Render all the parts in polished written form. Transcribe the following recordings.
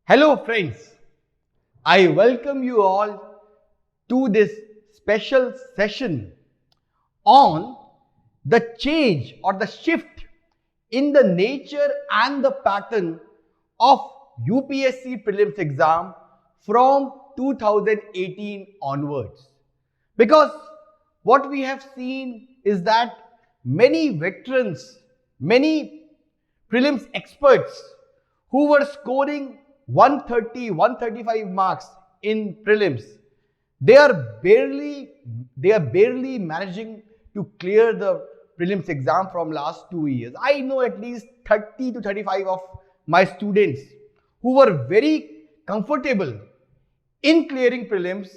Hello friends, I welcome you all to this special session on the change or the shift in the nature and the pattern of UPSC prelims exam from 2018 onwards. Because what we have seen is that many veterans, many prelims experts who were scoring 130, 135 marks in prelims, they are barely managing to clear the prelims exam from last 2 years. I know at least 30 to 35 of my students who were very comfortable in clearing prelims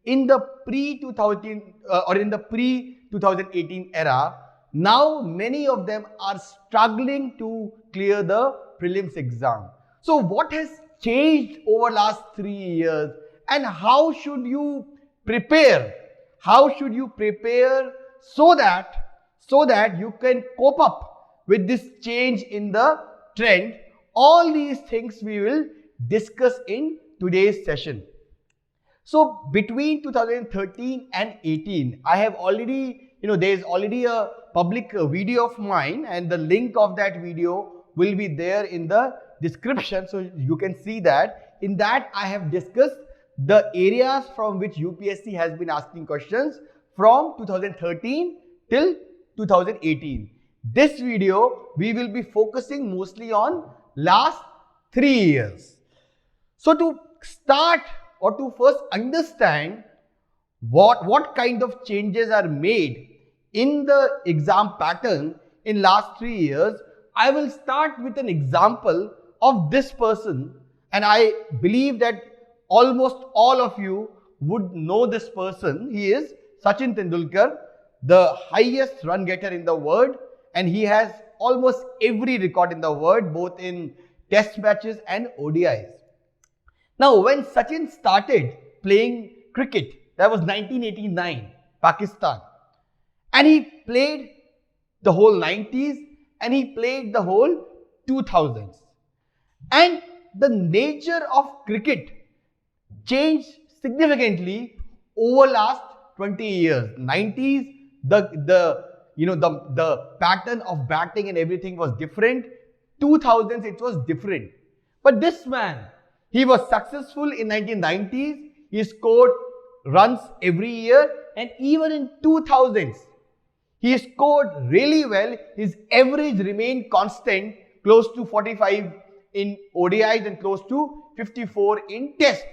in the pre-2000 or in the pre-2018 era. Now many of them are struggling to clear the prelims exam. So what has changed over last 3 years, and how should you prepare? How should you prepare so that you can cope up with this change in the trend? All these things we will discuss in today's session. So between 2013 and 18, I have already, there is already a public video of mine, and the link of that video will be there in the description, so you can see that. In that I have discussed the areas from which UPSC has been asking questions from 2013 till 2018. This video we will be focusing mostly on last 3 years. So to start, or to first understand what kind of changes are made in the exam pattern in last 3 years, I will start with an example of this person, and I believe that almost all of you would know this person. He is Sachin Tendulkar, the highest run getter in the world, and he has almost every record in the world, both in test matches and ODIs. Now, when Sachin started playing cricket, that was 1989, Pakistan, and he played the whole 90s and he played the whole 2000s. And the nature of cricket changed significantly over last 20 years. 90s, the pattern of batting and everything was different. 2000s, it was different. But this man, he was successful in 1990s. He scored runs every year, and even in 2000s, he scored really well. His average remained constant, close to 45 in ODIs and close to 54 in test.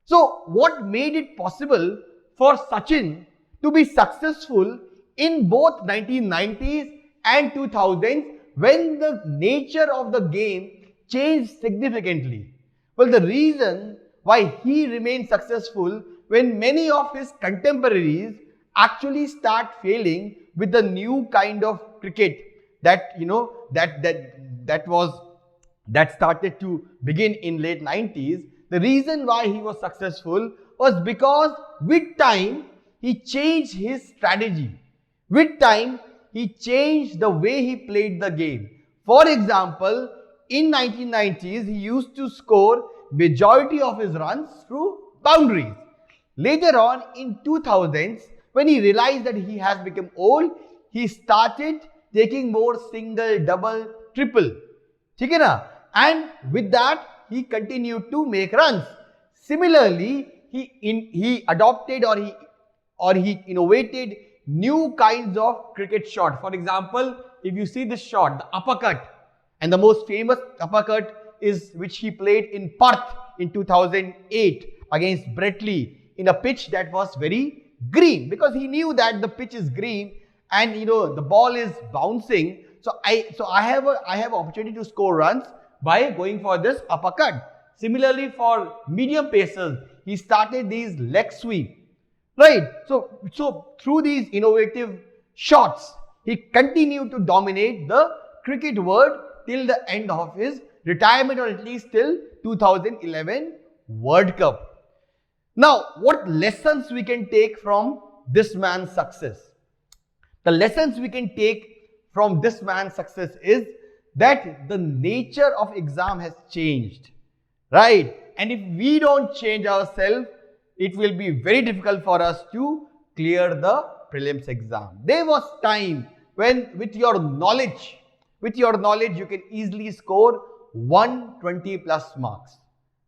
So what made it possible for Sachin to be successful in both 1990s and 2000s when the nature of the game changed significantly? Well, the reason why he remained successful when many of his contemporaries actually start failing with the new kind of cricket that started to begin in late 90s. The reason why he was successful was because with time he changed his strategy. With time he changed the way he played the game. For example, in 1990s he used to score majority of his runs through boundaries. Later on in 2000s, when he realized that he has become old, he started taking more single, double, triple. Okay, na? And with that, he continued to make runs. Similarly, he adopted or he innovated new kinds of cricket shots. For example, if you see this shot, the uppercut, and the most famous uppercut is which he played in Perth in 2008 against Brett Lee in a pitch that was very green, because he knew that the pitch is green and the ball is bouncing. So I have opportunity to score runs by going for this uppercut. Similarly, for medium pacers, he started these leg sweep, right? So through these innovative shots, he continued to dominate the cricket world till the end of his retirement, or at least till 2011 World Cup. Now, what lessons we can take from this man's success? The lessons we can take from this man's success is that the nature of exam has changed, right? And if we don't change ourselves, it will be very difficult for us to clear the prelims exam. There was time when with your knowledge, you can easily score 120 plus marks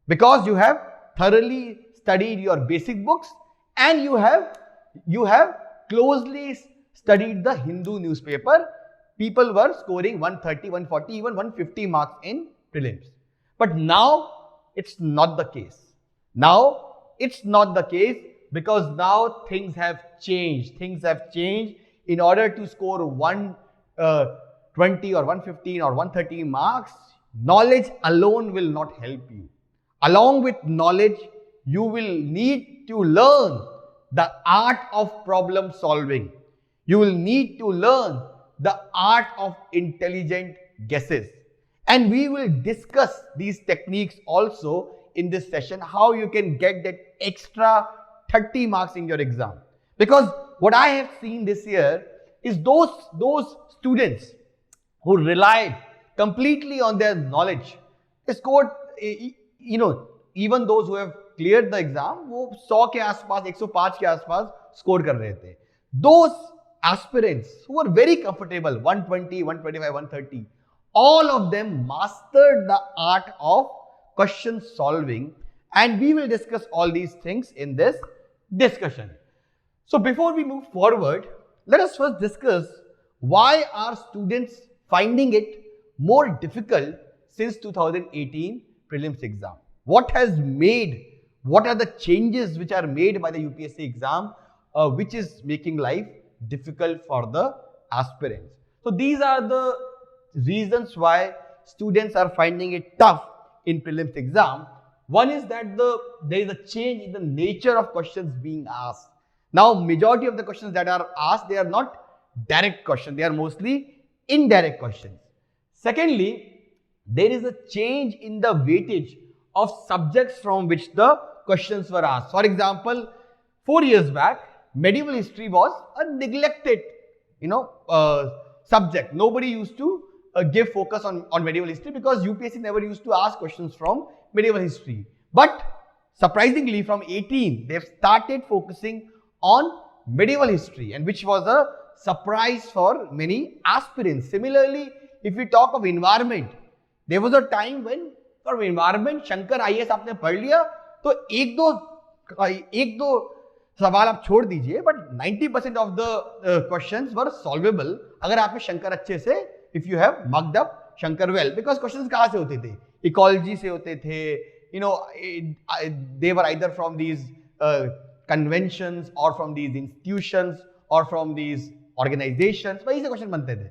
because you have thoroughly studied your basic books and you have closely studied the Hindu newspaper. People were scoring 130, 140, even 150 marks in prelims. But now it's not the case. Now it's not the case because now things have changed. Things have changed. In order to score 120 or 115 or 130 marks, knowledge alone will not help you. Along with knowledge, you will need to learn the art of problem solving. You will need to learn the art of intelligent guesses. And we will discuss these techniques also in this session, how you can get that extra 30 marks in your exam. Because what I have seen this year is those students who relied completely on their knowledge, they scored, even those who have cleared the exam, वो 100 के आसपास, 105 के आसपास score कर रहे थे. Those aspirants who were very comfortable, 120, 125, 130, all of them mastered the art of question solving, and we will discuss all these things in this discussion. So before we move forward, let us first discuss why are students finding it more difficult since 2018 prelims exam. What are the changes which are made by the UPSC exam which is making life difficult for the aspirants. So these are the reasons why students are finding it tough in prelims exam. One is that there is a change in the nature of questions being asked. Now majority of the questions that are asked, they are not direct questions, they are mostly indirect questions. Secondly, there is a change in the weightage of subjects from which the questions were asked. For example, 4 years back, medieval history was a neglected, subject. Nobody used to give focus on medieval history because UPSC never used to ask questions from medieval history. But surprisingly, from 18, they've started focusing on medieval history, and which was a surprise for many aspirants. Similarly, if we talk of environment, there was a time when for environment, Shankar IAS आपने पढ़ लिया तो एक दो सवाल आप छोड़ दीजिए, but 90% of the questions were solvable अगर आपने शंकर अच्छे से, if you have mugged up Shankar well, because questions कहाँ से होते थे? Ecology से होते थे, they were either from these conventions or from these institutions or from these organizations, वही से question बनते थे,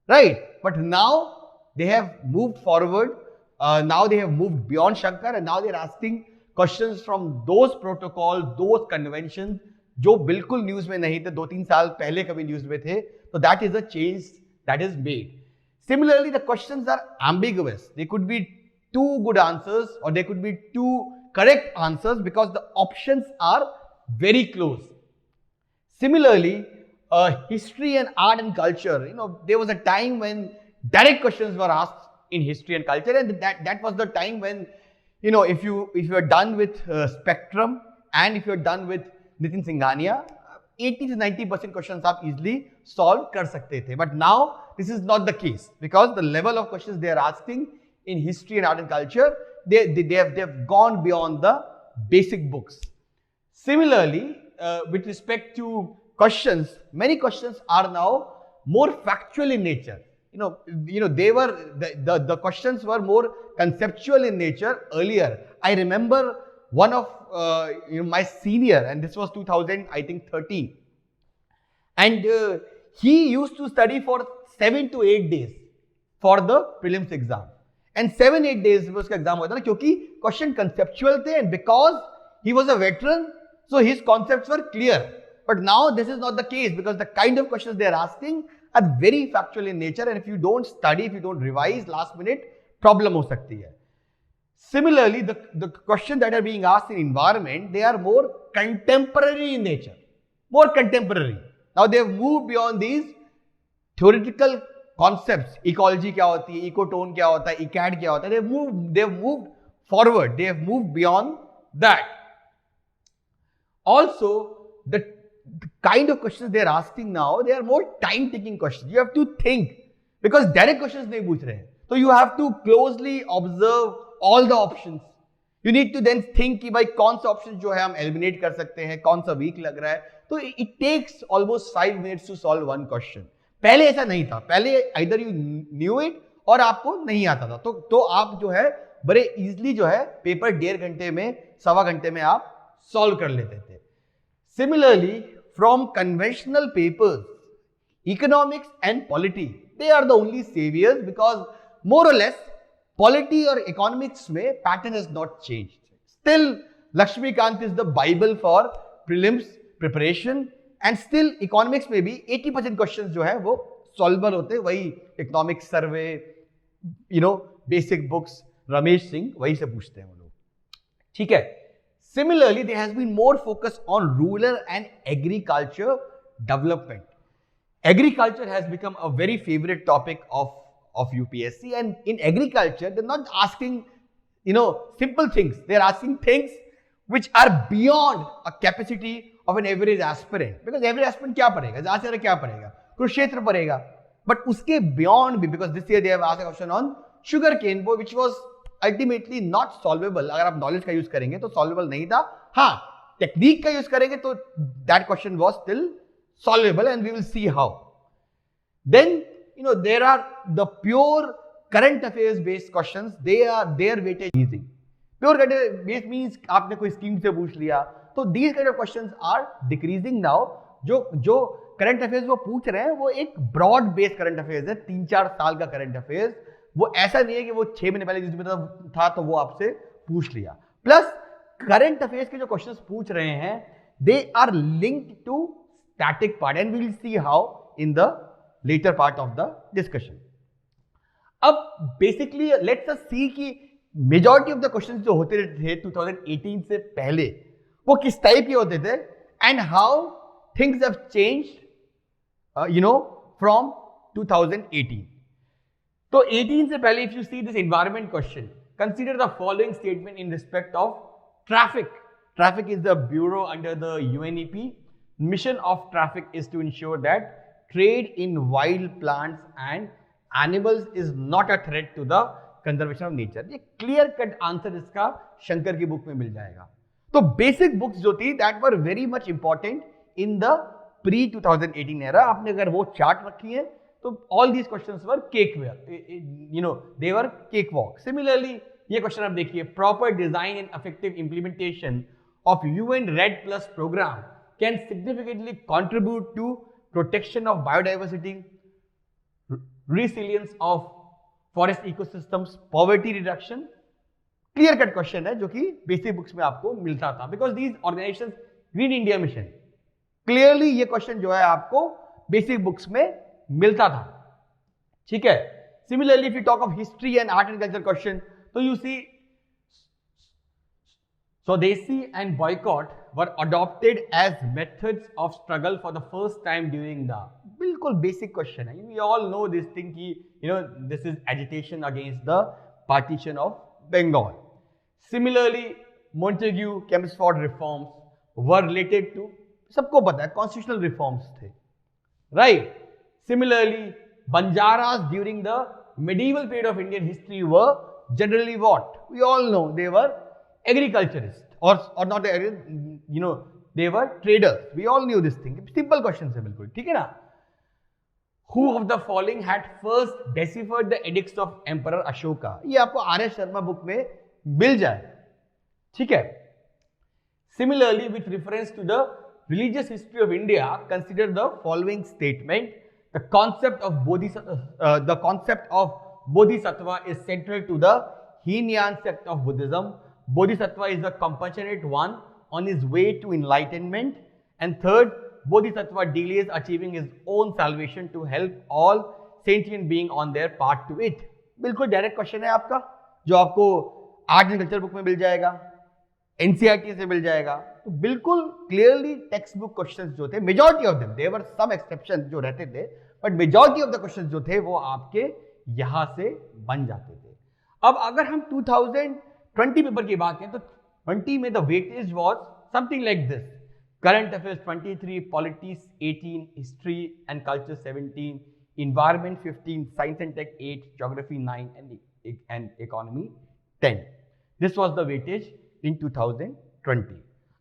right? But now they have moved forward. Now they have moved beyond Shankar and now they are asking questions from those protocols, those conventions जो बिल्कुल news में नहीं थे, 2-3 साल पहले कभी न्यूज में थे. So that is a change that is made. Similarly, the questions are ambiguous. They could be 2 good answers or they could be 2 correct answers because the options are very close. Similarly, history and art and culture, there was a time when direct questions were asked in history and culture, and that was the time when, if you are done with Spectrum and if you are done with Nitin Singhania, 80 to 90% questions आप easily solve कर सकते थे. But now this is not the case because the level of questions they are asking in history and art and culture, they have gone beyond the basic books. Similarly, with respect to questions, many questions are now more factual in nature. They were the questions were more conceptual in nature earlier. I remember one of my senior, and this was 2013, and he used to study for 7 to 8 days for the prelims exam, and 7-8 days में उसका exam होता था क्योंकि question conceptual थे, and because he was a veteran, so his concepts were clear. But now this is not the case because the kind of questions they are asking are very factual in nature, and if you don't study, if you don't revise last minute, problem हो सकती है. Similarly, the questions that are being asked in environment, they are more contemporary in nature, more contemporary. Now they have moved beyond these theoretical concepts. Ecology क्या होती है, ecotone क्या होता है, ECAD क्या होता है. They have moved forward. They have moved beyond that. Also, the kind of questions they are asking now, they are more time-taking questions. You have to think, because direct questions नहीं पूछ रहे हैं. So you have to closely observe all the options. You need to then think कि भाई कौन सा option जो है हम eliminate कर सकते हैं, कौन सा weak लग रहा है. तो it takes almost 5 minutes to solve one question. पहले ऐसा नहीं था. पहले either you knew it और आपको नहीं आता था. तो आप जो है बड़े easily जो है पेपर 1.5 घंटे में, सवा घंटे में आप solve कर लेते थे. Similarly, from conventional papers, economics and polity, they are the only saviors, because more or less polity or economics में pattern has not changed. Still, Lakshmikant is the Bible for prelims preparation, and still economics में भी 80% questions जो है वो solvable होते हैं. वही economics survey, basic books, Ramesh Singh वही से पूछते हैं वो लोग. ठीक है. Similarly, there has been more focus on rural and agriculture development. Agriculture has become a very favorite topic of UPSC, and in agriculture, they're not asking, simple things. They're asking things which are beyond a capacity of an average aspirant. Because average aspirant क्या पढ़ेगा? ज़्यादा से ज़्यादा क्या पढ़ेगा? कुरुक्षेत्र पढ़ेगा. But उसके beyond भी, because this year they have asked a question on sugarcane, which was ultimately not solvable. अगर आप knowledge का use करेंगे तो solvable नहीं था. हाँ, technique का use करेंगे तो that question was still solvable, and we will see how. Then, there are the pure current affairs based questions. Their weightage easy. Pure current affairs based means आपने कोई scheme से पूछ लिया. तो these kind of questions are decreasing now. जो current affairs वो पूछ रहे हैं वो एक broad based current affairs है. 3-4 साल का current affairs. वो ऐसा नहीं है कि वो 6 महीने पहले जिसमें था तो वो आपसे पूछ लिया. प्लस करंट अफेयर्स के जो क्वेश्चंस पूछ रहे हैं, they are linked to static part, and we will see how in the later part of the discussion. अब बेसिकली लेट्स अस सी कि मेजॉरिटी ऑफ द क्वेश्चंस जो होते थे 2018 से पहले वो किस टाइप के होते थे, and how things have changed from 2018. So 18 से पहले, if you see this environment question, consider the following statement in respect of traffic. Traffic is the bureau under the UNEP. Mission of traffic is to ensure that trade in wild plants and animals is not a threat to the conservation of nature. ये clear cut answer इसका शंकर की book में मिल जाएगा. तो basic books जो थी that were very much important in the pre 2018 era. आपने अगर वो चार्ट रखी है तो all these questions were they were cakewalk. Similarly, ये क्वेश्चन आप देखिए, proper design and effective implementation of UN RED Plus program can significantly contribute to protection of biodiversity, resilience of forest ecosystems, poverty reduction. Clear cut question है जो कि basic books में आपको मिलता था, because these organizations, Green India Mission, clearly ये question जो है आपको basic books में मिलता था. ठीक है. Similarly, if you talk of history and art and culture question, so you see Swadeshi and boycott were adopted as methods of struggle for the first time during the, बिल्कुल basic question है. We all know this thing कि this is agitation against the partition of Bengal. Similarly, Montague Chelmsford reforms were related to, सबको पता है, constitutional reforms थे, right? Similarly, Banjaras during the medieval period of Indian history were generally what? We all know they were agriculturists, or not they were traders. We all knew this thing. Simple questions है बिल्कुल, ठीक है ना? Who of the following had first deciphered the edicts of Emperor Ashoka? ये आपको RS. Sharma book में मिल जाए, ठीक है? Similarly, with reference to the religious history of India, consider the following statement. The concept of bodhisattva is central to the Heenan sect of Buddhism. Bodhisattva is the compassionate one on his way to enlightenment. And third, Bodhisattva delays achieving his own salvation to help all sentient beings on their path to it. बिल्कुल direct question है आपका, जो आपको art and culture book में मिल जाएगा, NCERT से मिल जाएगा. तो बिल्कुल क्लियरली टेक्स्ट बुक क्वेश्चंस जो थे, majority of them, there were some exception जो रहते थे, but majority of the questions जो थे वो आपके यहां से बन जाते थे. अब अगर हम 20 पेपर की बात करें तो 20 में the weightage was something like this: current affairs 23, politics 18, history and culture 17, environment 15, science and tech 8, geography 9 and economy 10. This was the weightage in 2020.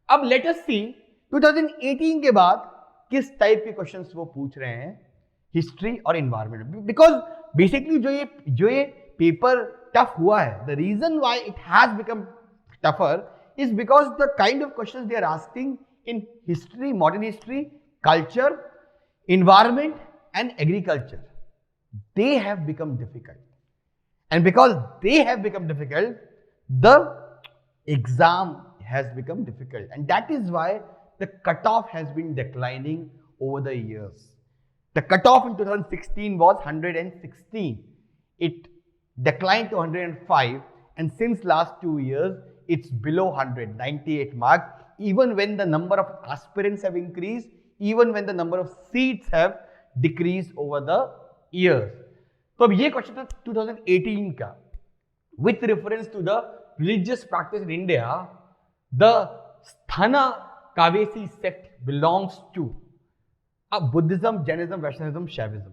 अब let us see 2018 के बाद किस टाइप के क्वेश्चंस वो पूछ रहे हैं हिस्ट्री और इन्वायरमेंट, बिकॉज बेसिकली जो ये पेपर टफ हुआ है, the reason why it has become tougher is because the kind of questions they are asking in history, modern history, culture, environment and agriculture, they have become difficult. And because they have become difficult, the exam has become difficult. And that is why the cutoff has been declining over the years. The cutoff in 2016 was 116. It declined to 105, and since last 2 years, it's below 100, 98 mark. Even when the number of aspirants have increased, even when the number of seats have decreased over the years. तो अब ये question था 2018 का. With reference to the religious practice in India, the Sthana Kavesi sect belongs to Buddhism, Jainism, Vaishnavism, Shaivism.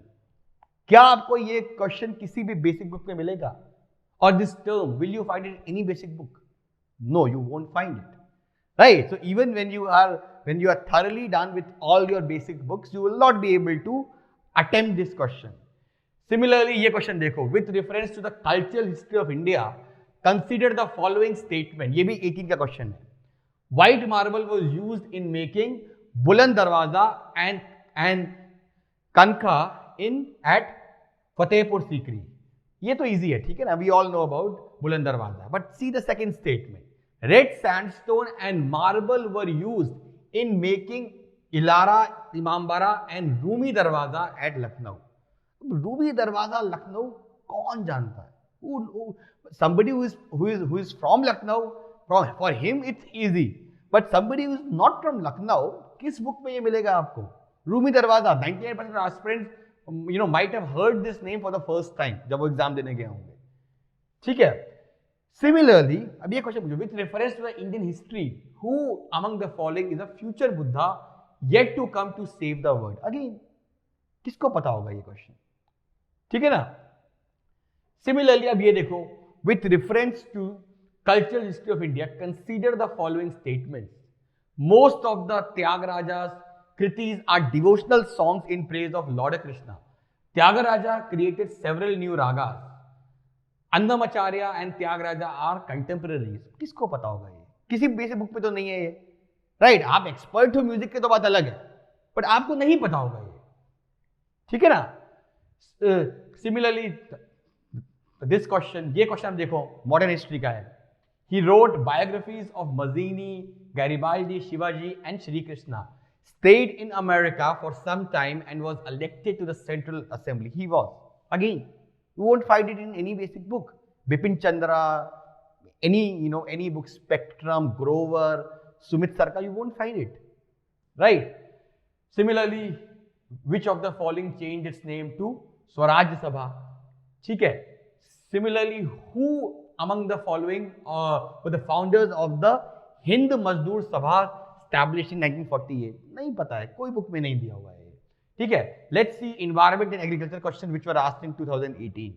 क्या आपको ये question किसी भी बेसिक बुक में मिलेगा? Or this term, will you find it in any basic book? No, you won't find it. Right? So even when you are thoroughly done with all your basic books, you will not be able to attempt this question. Similarly, ये question देखो, with reference to the cultural history of India, consider the following statement. ये भी 18 का question है. White marble was used in making Buland Darwaza and Kankha at Fatehpur Sikri. ये तो easy है, ठीक है ना? We all know about Buland Darwaza. But see the second statement. Red sandstone and marble were used in making Ilara, Imambara and Rumi Darwaza at Lucknow. Rumi Darwaza, Lucknow, कौन जानता है? Somebody who is from Lucknow, for him it's easy. But somebody who is not from Lucknow, किस book में ये मिलेगा आपको? Rumi Darwaza, 98% of aspirants might have heard this name for the first time जब वो एग्जाम देने गए होंगे. ठीक है. Similarly, अब ये क्वेश्चन पूछो, with reference to the Indian history, who among the following is a future Buddha yet to come to save the world? Again, किसको पता होगा ये क्वेश्चन? ठीक है ना? Similarly, अब ये देखो, with reference to cultural history of India, consider the following statements. Most of the Tyagaraja's kritis are devotional songs in praise of Lord Krishna. Tyagaraja created several new ragas. Annamacharya and Tyagaraja are contemporaries. किसको पता होगा ये? किसी basic book पे तो नहीं है ये, राइट? आप एक्सपर्ट हो म्यूजिक के तो बात अलग है, बट आपको नहीं पता होगा ये, ठीक है ना? सिमिलरली दिस क्वेश्चन, ये क्वेश्चन देखो मॉडर्न हिस्ट्री का है. He wrote biographies of Mazzini, Garibaldi, Shivaji and Shri Krishna. Stayed in America for some time and was elected to the Central Assembly. He was. Again, you won't find it in any basic book. Bipin Chandra, any book, Spectrum, Grover, Sumit Sarkar, you won't find it. Right? Similarly, which of the following changed its name to Swaraj Sabha? ठीक है. Similarly, who among the following were the founders of the Hind Mazdoor Sabha established in 1948? नहीं पता है, कोई book में नहीं दिया हुआ है. ठीक है. Let's see environment and agriculture question which were asked in 2018.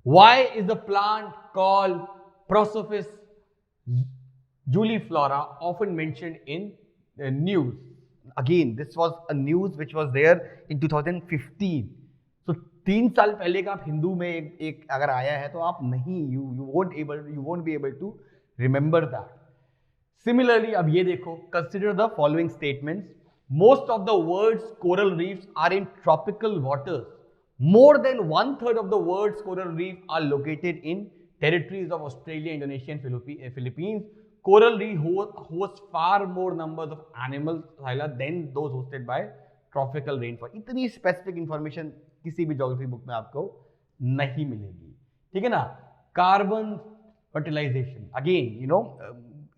Why is the plant called Prosopis juliflora often mentioned in the news? Again, this was a news which was there in 2015. So 3 साल पहले का आप हिंदू में एक अगर आया है तो आप नहीं, you won't be able to remember that. Similarly, अब ये देखो, consider the following statements. Most of the world's coral reefs are in tropical waters. More than 1/3 of the world's coral reefs are located in territories of Australia, Indonesia and Philippines. Coral reef hosts far more numbers of animals than those hosted by tropical rainforest. इतनी specific information किसी भी geography book में आपको नहीं मिलेगी. ठीक है ना? Carbon fertilization, again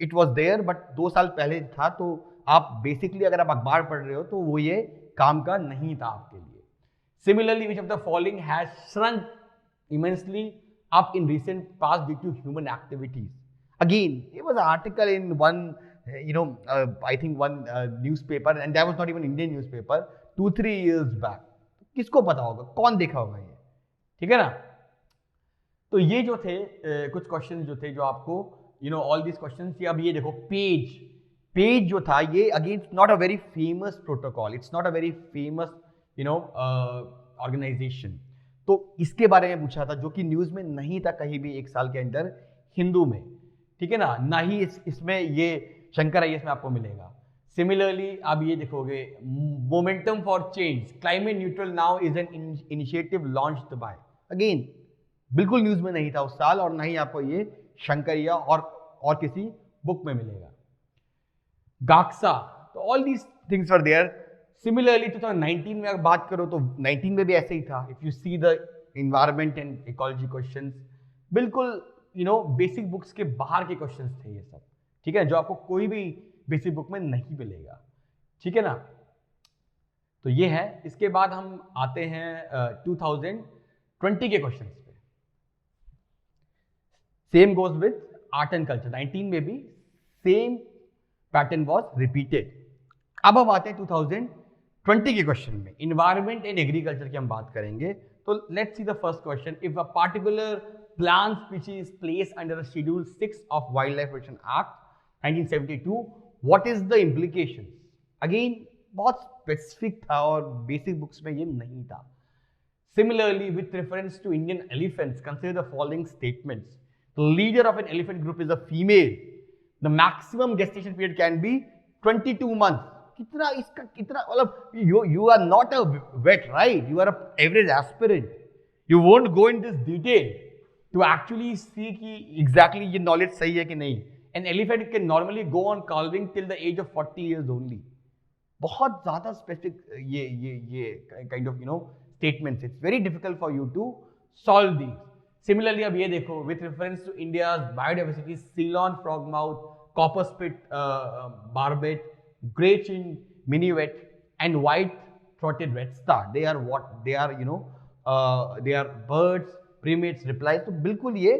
it was there but 2 साल पहले था, तो आप बेसिकली अगर आप अखबार पढ़ रहे हो तो वो ये काम का नहीं था आपके लिए. Similarly, which of the following has shrunk immensely up in recent past due to human activities. Again, it was an article in one, I think one newspaper, and that was not even Indian newspaper, 2-3 years back. किसको पता होगा, कौन देखा होगा ये, ठीक है ना? तो ये जो थे कुछ क्वेश्चन जो थे जो आपको ऑल दीज क्वेश्चन। अब ये देखो पेज जो था, ये again not a very famous protocol, it's not a very famous organization. तो इसके बारे में पूछा था, जो कि न्यूज में नहीं था कहीं भी एक साल के अंदर हिंदू में, ठीक है ना? ना ही इसमें ये शंकर आईएएस में आपको मिलेगा। सिमिलरली आप ये देखोगे, momentum for change climate neutral now is an initiative launched by, again बिल्कुल न्यूज में नहीं था उस साल, और ना ही आपको ये शंकरिया और किसी बुक में मिलेगा। गाक्सा, तो all these things are there. Similarly 2019 में अगर बात करो तो 19 में भी ऐसे ही था। If you see the environment and ecology questions, बिल्कुल बेसिक बुक्स के बाहर के क्वेश्चंस थे ये सब, ठीक है, जो आपको कोई भी बेसिक बुक में नहीं मिलेगा, ठीक है ना? तो ये है। इसके बाद हम आते हैं 2020 के क्वेश्चंस पे। Same goes with art and culture, 19 में भी सेम पैटर्न वॉज रिपीटेड। अब हम आते हैं 2020 के क्वेश्चन में, इन्वायरमेंट एंड एग्रीकल्चर की हम बात करेंगे। तो let's see the first question. If a particular plant species place under schedule 6 of wild life protection act 1972, what is the implication? Again बहुत स्पेसिफिक था और बेसिक बुक्स में ये नहीं था। Similarly, with reference to Indian elephants, consider the following statements. The leader of an elephant group is a female. The maximum gestation period can be 22 months. कितना इसका कितना, मतलब you are not a vet, right? You are a average aspirant. You won't go in this detail to actually see कि exactly ये knowledge सही है कि नहीं. An elephant can normally go on calving till the age of 40 years only. बहुत ज़्यादा specific ये kind of statements. It's very difficult for you to solve these. Similarly, अब ये देखो, with reference to India's biodiversity, Ceylon frogmouth, copper spit barbet, grey chin minuet, and white-throated redstart. They are what? They are they are birds, primates, replies. तो बिल्कुल ये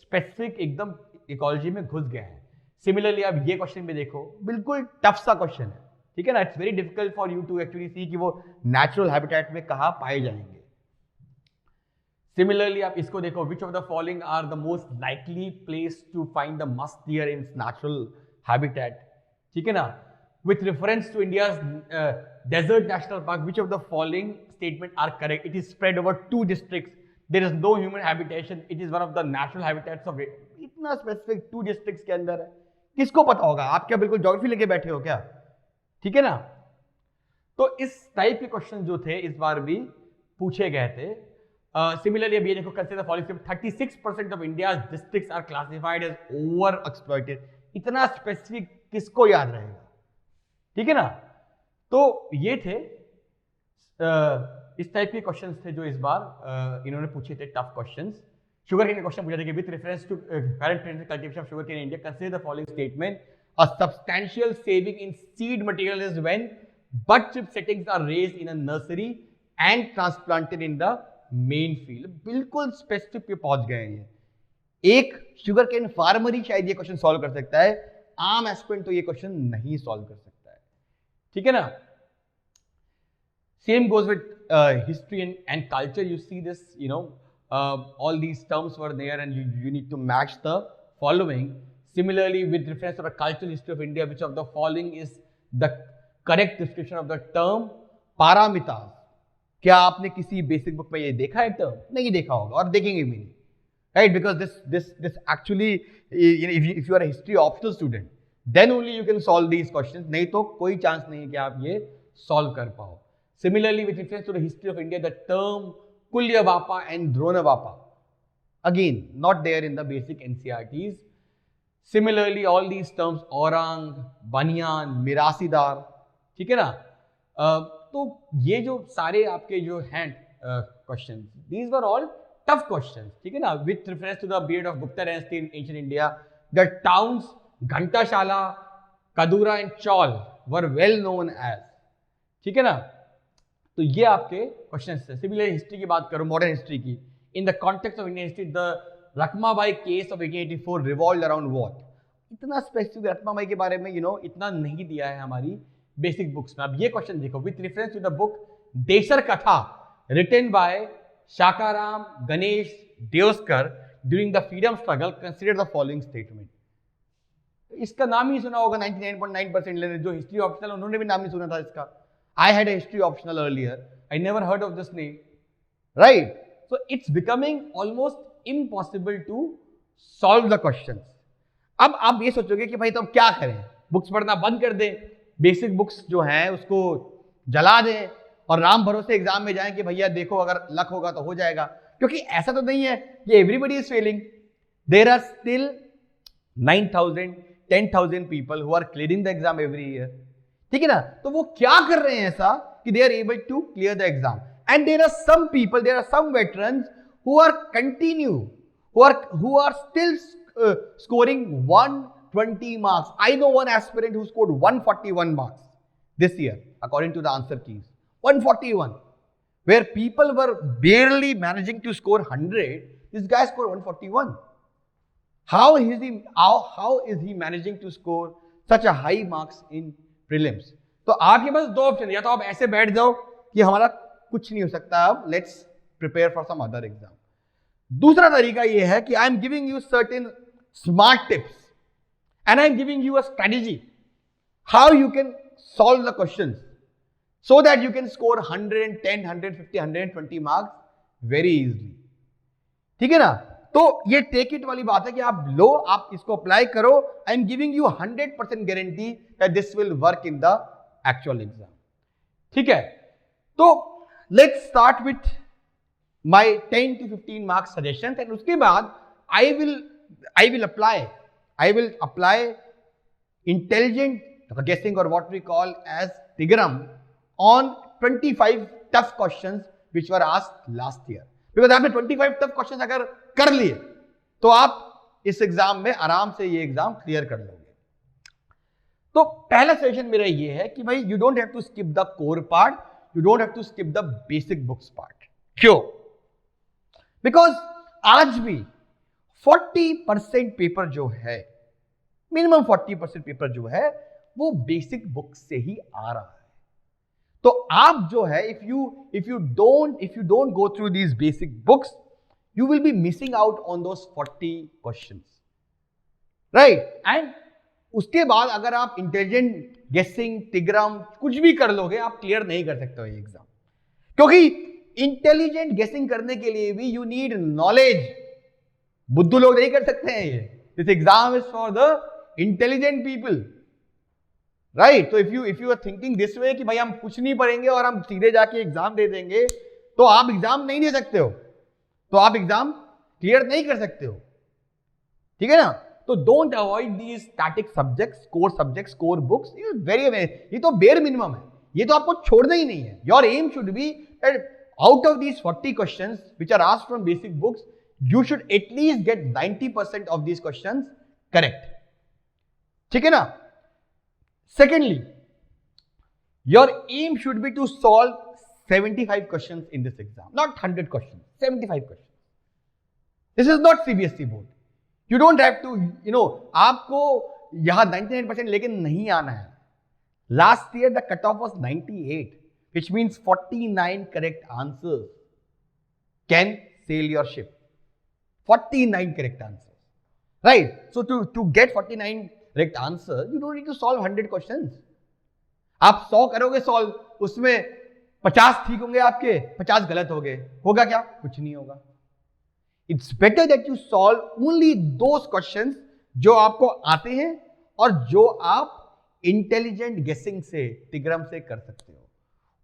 specific एकदम ecology में घुस गए हैं। Similarly, अब ये question भी देखो, बिल्कुल tough सा question है, ठीक है ना? It's very difficult for you to actually see कि वो natural habitat में कहाँ पाए जाएंगे। Similarly, आप इसको देखो, which of the following are the most likely place to find the musk deer in its natural habitat? ठीक है ना? With reference to India's desert national park, which of the following statement are correct? It is spread over 2 districts. There is no human habitation. It is one of the natural habitats of it. इतना specific 2 districts के अंदर है, किसको पता होगा? आप क्या बिल्कुल ज्योग्राफी लेके बैठे हो क्या? ठीक है ना? तो इस टाइप के क्वेश्चन जो थे इस बार भी पूछे गए थे। Similarly, अब ये देखो, consider the following: 36% of India's districts are classified as over exploited. इतना स्पेसिफिक किसको याद रहेगा? ठीक है ना? तो ये थे इस टाइप के क्वेश्चंस थे जो इस बार इन्होंने पूछे थे, टफ क्वेश्चंस। शुगर केन के क्वेश्चन पूछा था कि with reference to current trend cultivation of sugarcane in India, consider the following statement: a substantial saving in seed material is when bud chip settings are raised in a nursery and transplanted in the main field. बिल्कुल specific पे पहुंच गए हैं ये। एक sugar cane farmer ही शायद ये question solve कर सकता है, आम एस्पिरेंट तो ये क्वेश्चन नहीं सॉल्व कर सकता है, ठीक है ना? Same goes with history and culture. You see this, all these terms were there and you need to match the following. Similarly, with reference to the cultural history of India, which of the following is the correct description of the term paramitas? क्या आपने किसी basic book में ये देखा है term? नहीं देखा होगा और देखेंगे भी नहीं, right? Because this actually, if you are a history optional student, then only you can solve these questions. नहीं तो कोई चांस नहीं है कि आप ये solve कर पाओ। Similarly, with reference to the history of India, the term Kulyavapa and Dronavapa, again not there in the basic NCERTs. Similarly, all these terms Orang, Banyan, Mirasidar, ठीक है ना? तो ये जो सारे आपके जो हैं questions, these were all tough questions, ठीक है ना? With reference to the period of Gupta dynasty in ancient India, the towns Ghantashala, Kadura and Chaul were well known as, ठीक है ना? तो ये आपके क्वेश्चंस थे। सिमिलर हिस्ट्री की बात करो, मॉडर्न हिस्ट्री की, In the context of Indian history, the Rakhmabai case of 1884 revolved around what? इतना स्पेसिफिक रखमाबाई के बारे में इतना नहीं दिया है हमारी बेसिक बुक्स में. अब ये क्वेश्चन देखो, with reference to the book Desher Katha written by Sakharam Ganesh Deuskar during the freedom struggle, consider the following statement. इसका नाम ही सुना होगा 99.9% लेने जो हिस्ट्री ऑप्शनल, उन्होंने भी नाम ही सुना था इसका. I had a history optional earlier, I never heard of this name, right? So it's becoming almost impossible to solve the questions. अब आप ये सोचोगे कि भाई तो अब क्या करें, बुक्स पढ़ना बंद कर दें, बेसिक बुक्स जो हैं उसको जला दें और राम भरोसे एग्जाम में जाएं कि भैया देखो अगर लक होगा तो हो जाएगा. क्योंकि ऐसा तो नहीं है कि everybody is failing. There are still 9,000 10,000 people who are clearing the exam every year. ठीक है ना? तो वो क्या कर रहे हैं ऐसा कि they are able to clear the exam. And there are some people, there are some veterans who are continue, who are still scoring 120 marks. I know one aspirant who scored 141 marks this year, according to the answer keys. 141. Where people were barely managing to score 100, this guy scored 141. How is he managing to score such a high marks in prelims? तो आपके पास दो option, या तो आप ऐसे बैठ जाओ कि हमारा कुछ नहीं हो सकता, अब let's prepare for some other exam. दूसरा तरीका ये है कि I am giving you certain smart tips and I am giving you a strategy how you can solve the questions so that you can score 110, 150, 120 marks very easily. ठीक है ना? तो ये टेक इट वाली बात है कि आप लो, आप इसको अप्लाई करो. आई am giving you 100% guarantee that this will work in the actual exam. ठीक है? तो let's start with my 10 to 15 mark suggestions, and उसके बाद I will apply intelligent guessing or what we call as Tigram on 25 tough questions which were asked last year. Because आपने 25 tough questions अगर कर लिए तो आप इस एग्जाम में आराम से ये एग्जाम क्लियर कर लोगे. तो पहला सजेशन मेरा ये है कि भाई you don't have to skip the core part, you don't have to skip the basic books part. क्यों? बिकॉज आज भी 40% पेपर जो है, मिनिमम 40% पेपर जो है वो बेसिक बुक से ही आ रहा है. तो आप जो है if you don't go through these basic books you will be missing out on those 40 questions, right? And उसके बाद अगर आप इंटेलिजेंट गेसिंग, टिग्राम कुछ भी कर लोगे, आप क्लियर नहीं कर सकते हो ये एग्जाम. क्योंकि इंटेलिजेंट गेसिंग करने के लिए भी यू नीड नॉलेज. बुद्धू लोग नहीं कर सकते हैं ये. This exam is for the intelligent people, right? तो if you are thinking this way कि भाई हम कुछ नहीं पढ़ेंगे और हम सीधे जाके एग्जाम दे देंगे, तो आप एग्जाम नहीं दे सकते हो, तो आप एग्जाम क्लियर नहीं कर सकते हो. ठीक है ना? तो don't avoid these static subjects, core books. ये तो बेयर मिनिमम है, ये तो आपको छोड़ना ही नहीं है. Your aim should be out of these 40 questions which are asked from basic books, you should at least get 90% of these questions correct. ठीक है ना? Secondly, your aim should be to solve 75 questions in this exam, not 100 questions, 75 questions. This is not CBSE board. You don't have to, आपको यहां 99% लेकिन नहीं आना है. Last year the cutoff was 98. Which means 49 correct answers can sail your ship. 49 correct answers, right? So to get 49 correct answers, you don't need to solve 100 questions. आप 100 करोगे solve, उसमें 50 ठीक होंगे आपके, 50 गलत हो गए, होगा क्या? कुछ नहीं होगा. It's better that you solve only those questions जो आपको आते हैं और जो आप इंटेलिजेंट गेसिंग से, टिग्राम से कर सकते हो.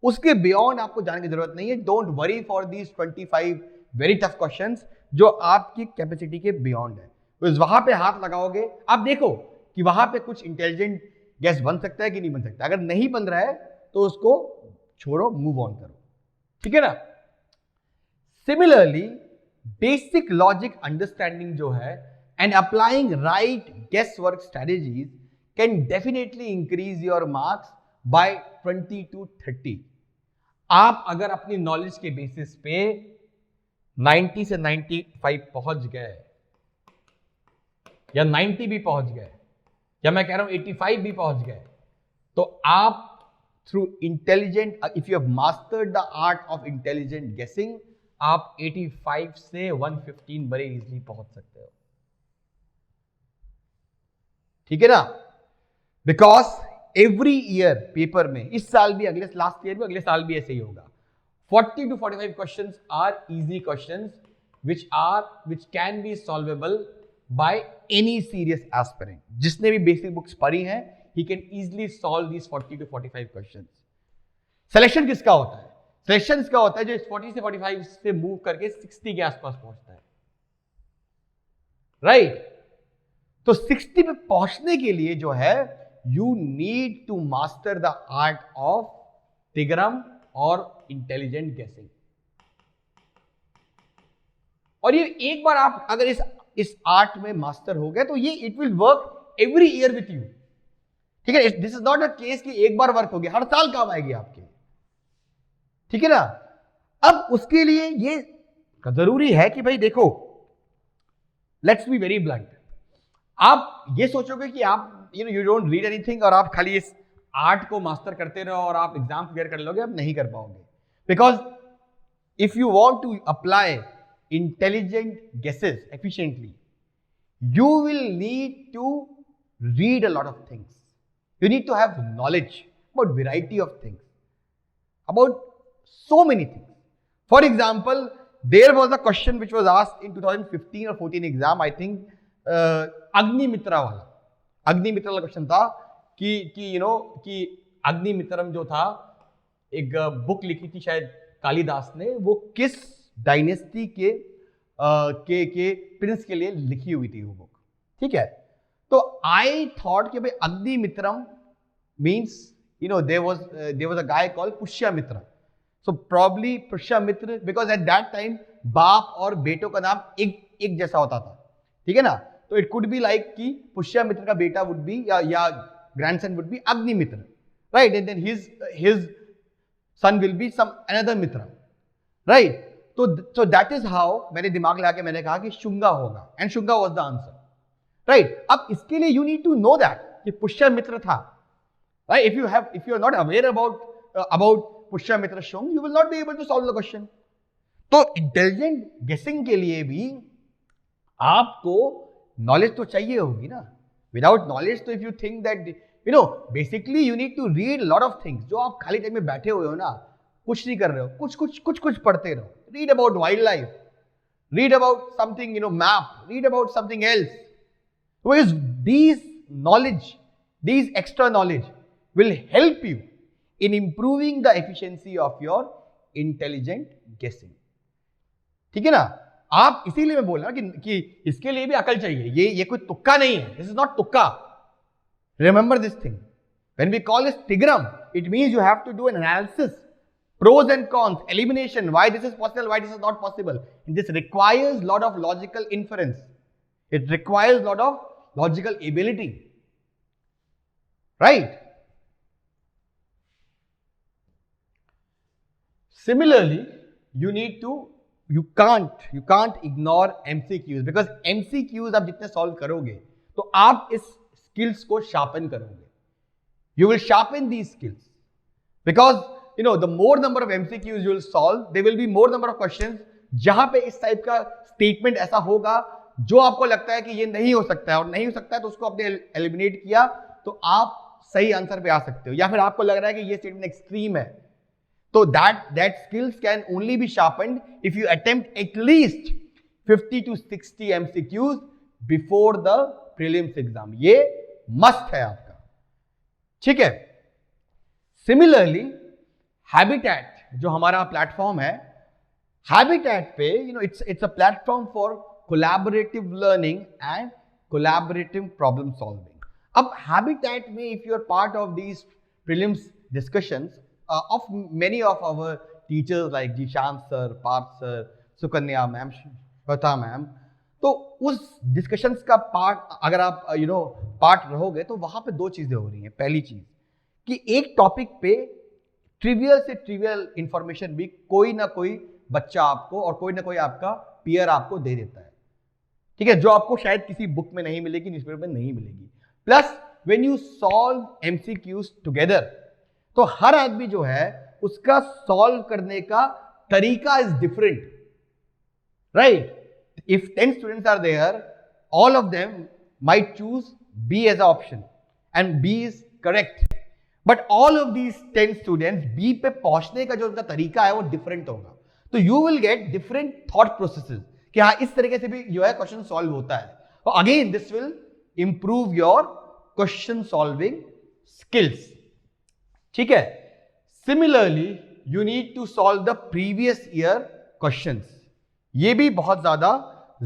उसके बियॉन्ड आपको जाने की जरूरत नहीं है. Don't worry for these 25 very tough questions जो आपकी कैपेसिटी के बियॉन्ड है. तो वहां पे हाथ लगाओगे, आप देखो कि वहां पे कुछ इंटेलिजेंट गैस बन सकता है कि नहीं बन सकता. अगर नहीं बन रहा है तो उसको छोड़ो, मूव ऑन करो. ठीक है ना? सिमिलरली बेसिक लॉजिक अंडरस्टैंडिंग जो है and applying right guess work strategies can definitely increase your marks by 20 to 30. आप अगर अपनी नॉलेज के बेसिस पे 90 से 95 पहुंच गए, या 90 भी पहुंच गए, या मैं कह रहा हूं 85 भी पहुंच गए, तो आप through intelligent, if you have mastered the art of intelligent गेसिंग, आप 85 से 115 बड़े इजीली पहुंच सकते हो। ठीक है ना? बिकॉज एवरी ईयर पेपर में, इस साल भी, अगले लास्ट ईयर भी, अगले साल भी ऐसे ही होगा, 40 to 45 questions are easy questions which can be solvable by any serious aspirant. जिसने भी बेसिक बुक्स पढ़ी हैं, he can easily solve these 40 to 45 questions. Selection किसका होता है? सिलेक्शन इसका होता है जो 40 से 45 से मूव करके 60 के आसपास पहुंचता है, राइट? तो 60 पे पहुंचने के लिए जो है, you need to master the art of तिगरम और इंटेलिजेंट गेसिंग। और ये एक बार आप अगर इस आर्ट में मास्टर हो गए तो ये it will work every year with you. ठीक है? This is not a case कि एक बार वर्क होगी, हर साल काम आएगी आपके। ठीक है ना? अब उसके लिए ये जरूरी है कि भाई देखो, लेट्स बी वेरी ब्लंट, आप ये सोचोगे कि आप यू डोंट रीड एनीथिंग और आप खाली इस आर्ट को मास्टर करते रहो और आप एग्जाम क्लियर कर लोगे, आप नहीं कर पाओगे। Because if you want to apply intelligent guesses efficiently, you will need to read a lot of things. You need to have knowledge about variety of things, about so many things. For example, there was a question which was asked in 2015 or 14 exam, I think, Agnimitra वाला। अग्निमित्रा वाला question था कि अग्निमित्रम जो था, एक book लिखी थी शायद कालिदास ने, वो किस डायनेस्टी के प्रिंस के लिए लिखी हुई थी वो बुक। ठीक है? तो आई थॉट कि भाई Agnimitram means there was a guy called Pushyamitra, so probably Pushyamitra, because at that time बाप और बेटों का नाम एक जैसा होता था। ठीक है ना? तो इट कुड बी लाइक कि पुष्यमित्र का बेटा वुड बी या grandson would be Agnimitra, right? And then his son will be some another Mitra, right? तो दैट इज हाउ मैंने दिमाग लगा के मैंने कहा कि शुंगा होगा, and Shunga was the answer, right? अब इसके लिए you need to know that कि पुष्यमित्र था, right? If you are not aware about Pushyamitra Shunga, you will not be able to solve the question. तो इंटेलिजेंट गेसिंग के लिए भी आपको नॉलेज तो चाहिए होगी ना। विदाउट नॉलेज, तो if you think that basically you need to read lot of things, जो आप खाली टाइम में बैठे हुए हो ना, कुछ नहीं कर रहे हो, कुछ पढ़ते रहो, read about wildlife, read about something, map, read about something else. Because these knowledge, these extra knowledge will help you in improving the efficiency of your intelligent guessing. ठीक है ना? आप इसीलिए मैं बोल रहा हूं कि इसके लिए भी अकल चाहिए, ये कोई तुक्का नहीं है। दिस इज नॉट तुक्का। Remember this thing. When we call this tigram, it means you have to do an analysis, pros and cons, elimination, why this is possible, why this is not possible. And this requires lot of logical inference. It requires lot of logical ability, right? Similarly, you can't ignore MCQs, because MCQs आप जितने solve करोगे तो आप इस skills को sharpen करोगे. You will sharpen these skills, because the more number of MCQs you will solve, there will be more number of questions जहां पे इस टाइप का स्टेटमेंट ऐसा होगा जो आपको लगता है कि ये नहीं हो सकता है, और नहीं हो सकता है तो उसको आपने एलिमिनेट किया तो आप सही आंसर पे आ सकते हो, या फिर आपको लग रहा है कि ये स्टेटमेंट एक्सट्रीम है, तो that skills can only be sharpened if you attempt at least 50 to 60 MCQs before the prelims exam. ये मस्ट है आपका, ठीक है? सिमिलरली हैबिटेट जो हमारा प्लेटफॉर्म है, हैबिटेट पे it's a platform for collaborative learning and collaborative problem solving. अब हैबिटेट में if you are part of these prelims discussions of many of our teachers like Jishant sir, Parth sir, Sukanya ma'am, Shweta ma'am, तो उस discussions का part अगर आप part रहोगे तो वहां पे दो चीजें हो रही हैं. पहली चीज कि एक टॉपिक पे ट्रिवियल से ट्रिवियल इंफॉर्मेशन भी कोई ना कोई बच्चा आपको और कोई ना कोई आपका पीयर आपको दे देता है, ठीक है, जो आपको शायद किसी बुक में नहीं मिलेगी, न्यूज़पेपर में नहीं मिलेगी। Plus when you solve MCQs together, तो हर आदमी जो है उसका सॉल्व करने का तरीका is different, right? If 10 students are there, all of them might choose B as an option and B is correct. But all of these 10 students B पे पहुंचने का जो उनका तरीका है वो डिफरेंट होगा। तो you will get different thought processes कि हाँ इस तरीके से भी जो है क्वेश्चन सॉल्व होता है। और again this will improve your question solving skills, ठीक है। Similarly you need to solve the previous year questions. ये भी बहुत ज्यादा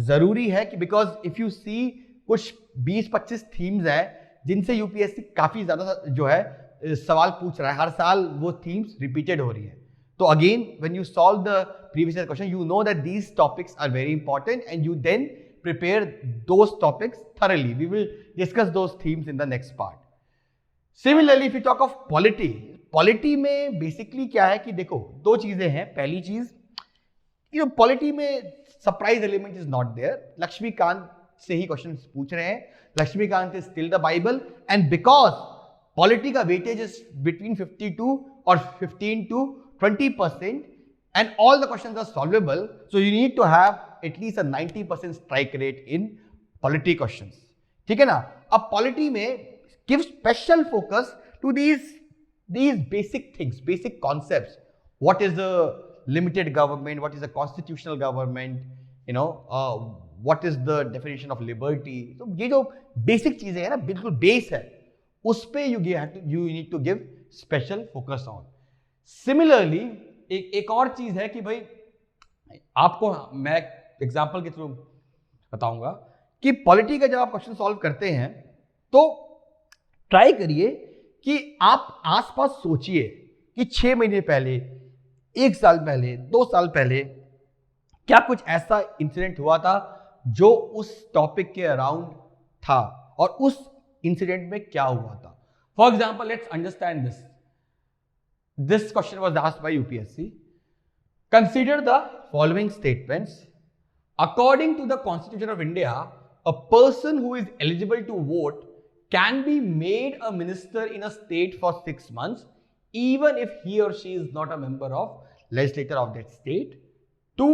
जरूरी है कि बिकॉज इफ यू सी कुछ 20-25 थीम्स हैं जिनसे यूपीएससी काफी ज्यादा जो है सवाल पूछ रहा है, हर साल वो थीम्स रिपीटेड हो रही है। तो again when you solve the previous year question you know that these topics are very important and you then prepare those topics thoroughly. We will discuss those themes in the next part. Similarly, if you talk of polity, polity में basically क्या है कि देखो दो चीजें हैं। पहली चीज, you know, polity में surprise element is not there. Laxmikant से ही क्वेश्चन पूछ रहे हैं। Laxmikant is still the Bible and because polity का weightage is between 52 or 15 to 20% and all the questions are solvable, so you need to have at least a 90% strike rate in polity questions, ठीक है ना। अब polity में give special focus to these basic things, basic concepts. What is a limited government? What is a constitutional government? You know, what is the definition of liberty? तो ये जो basic चीजें हैं ना, बिल्कुल बेस है, उस पे you need to give special focus on. Similarly, एक और चीज है कि भाई आपको मैं एग्जाम्पल के थ्रू बताऊंगा कि पॉलिटी का जब आप क्वेश्चन सॉल्व करते हैं तो ट्राई करिए कि आप आसपास सोचिए कि 6 महीने पहले, 1 साल पहले, 2 साल पहले क्या कुछ ऐसा इंसिडेंट हुआ था जो उस टॉपिक के अराउंड था और उस इंसिडेंट में क्या हुआ था। For example, let's understand this question was asked by UPSC. Consider the following statements. According to the constitution of India, a person who is eligible to vote can be made a minister in a state for 6 months even if he or she is not a member of legislature of that state. 2,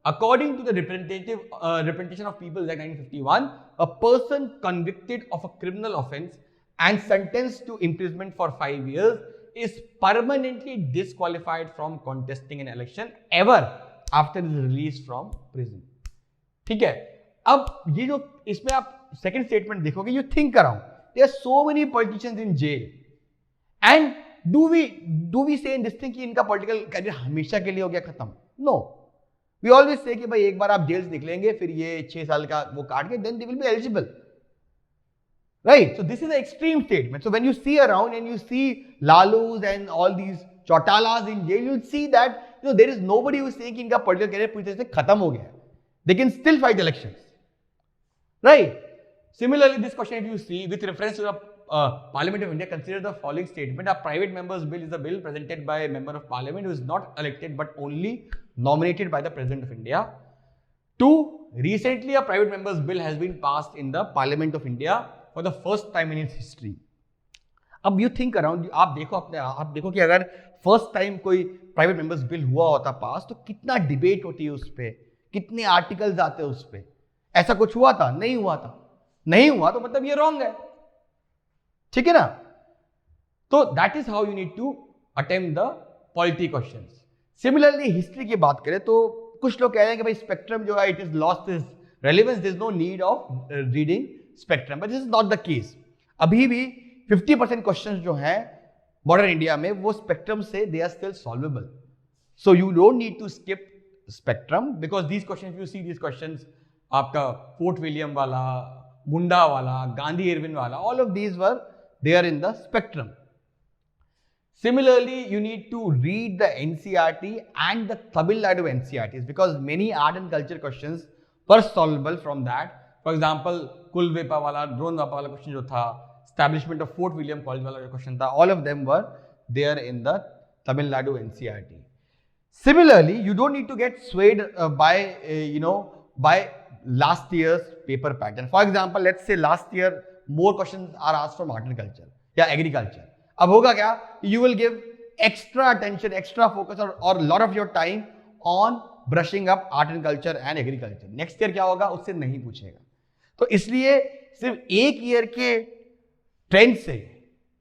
according to the Representation of Peoples Act 1951, a person convicted of a criminal offence and sentenced to imprisonment for 5 years is permanently disqualified from contesting an election ever after his release from prison. ठीक है। अब ये जो इसमें आप second statement देखोगे, you think around, there are so many politicians in jail and do we say in this thing कि इनका पॉलिटिकल करियर हमेशा के लिए हो गया खत्म? नो, वी ऑलवेज से कि भाई एक बार आप जेल से निकलेंगे, फिर ये 6 साल का वो काट के then they will be eligible, right? So this is a extreme statement. So when you see around and you see Lalus and all these Chautalas in jail, you will see that you know there is nobody who is saying कि इनका political career पूरी तरह से खत्म हो गया, they can still fight elections, right? Similarly, this question, if you see, with reference to the Parliament of India, consider the following statement: a private member's bill is a bill presented by a member of Parliament who is not elected but only nominated by the President of India. 2, recently a private member's bill has been passed in the Parliament of India for the first time in its history. अब you think around, आप देखो कि अगर first time कोई private members bill हुआ होता पास, तो कितना डिबेट होती है उस पर, कितने आर्टिकल्स आते हैं उस पर। ऐसा कुछ हुआ था? नहीं हुआ था। नहीं हुआ तो मतलब ये रॉन्ग है, ठीक है ना। तो that is how you need to attempt the polity questions. Similarly history की बात करें तो कुछ लोग कह रहे हैं कि भाई स्पेक्ट्रम जो है it is lost is relevance, there is no need of reading Spectrum, but this is not the case. अभी भी 50% क्वेश्चंस जो हैं मॉडर्न इंडिया में वो स्पेक्ट्रम से they are still solvable, so you don't need to skip Spectrum because these questions, you see these questions, आपका Fort William वाला, मुंडा वाला, गांधी इरविन वाला, all of these were there in the spectrum. Similarly, you need to read the NCERT and the Tamil Nadu NCERTs because many art and culture questions were solvable from that. For example, कुलवेपा वाला, drone वापा वाला question जो था, establishment of Fort William College वाला जो question था, all of them were there in the Tamil Nadu NCERT. Similarly, you don't need to get swayed by last year's paper pattern. For example, let's say last year more questions are asked from art and culture या agriculture. अब होगा क्या? You will give extra attention, extra focus or lot of your time on brushing up art and culture and agriculture. Next year क्या होगा? उससे नहीं पूछेगा. तो इसलिए सिर्फ एक ईयर के ट्रेंड से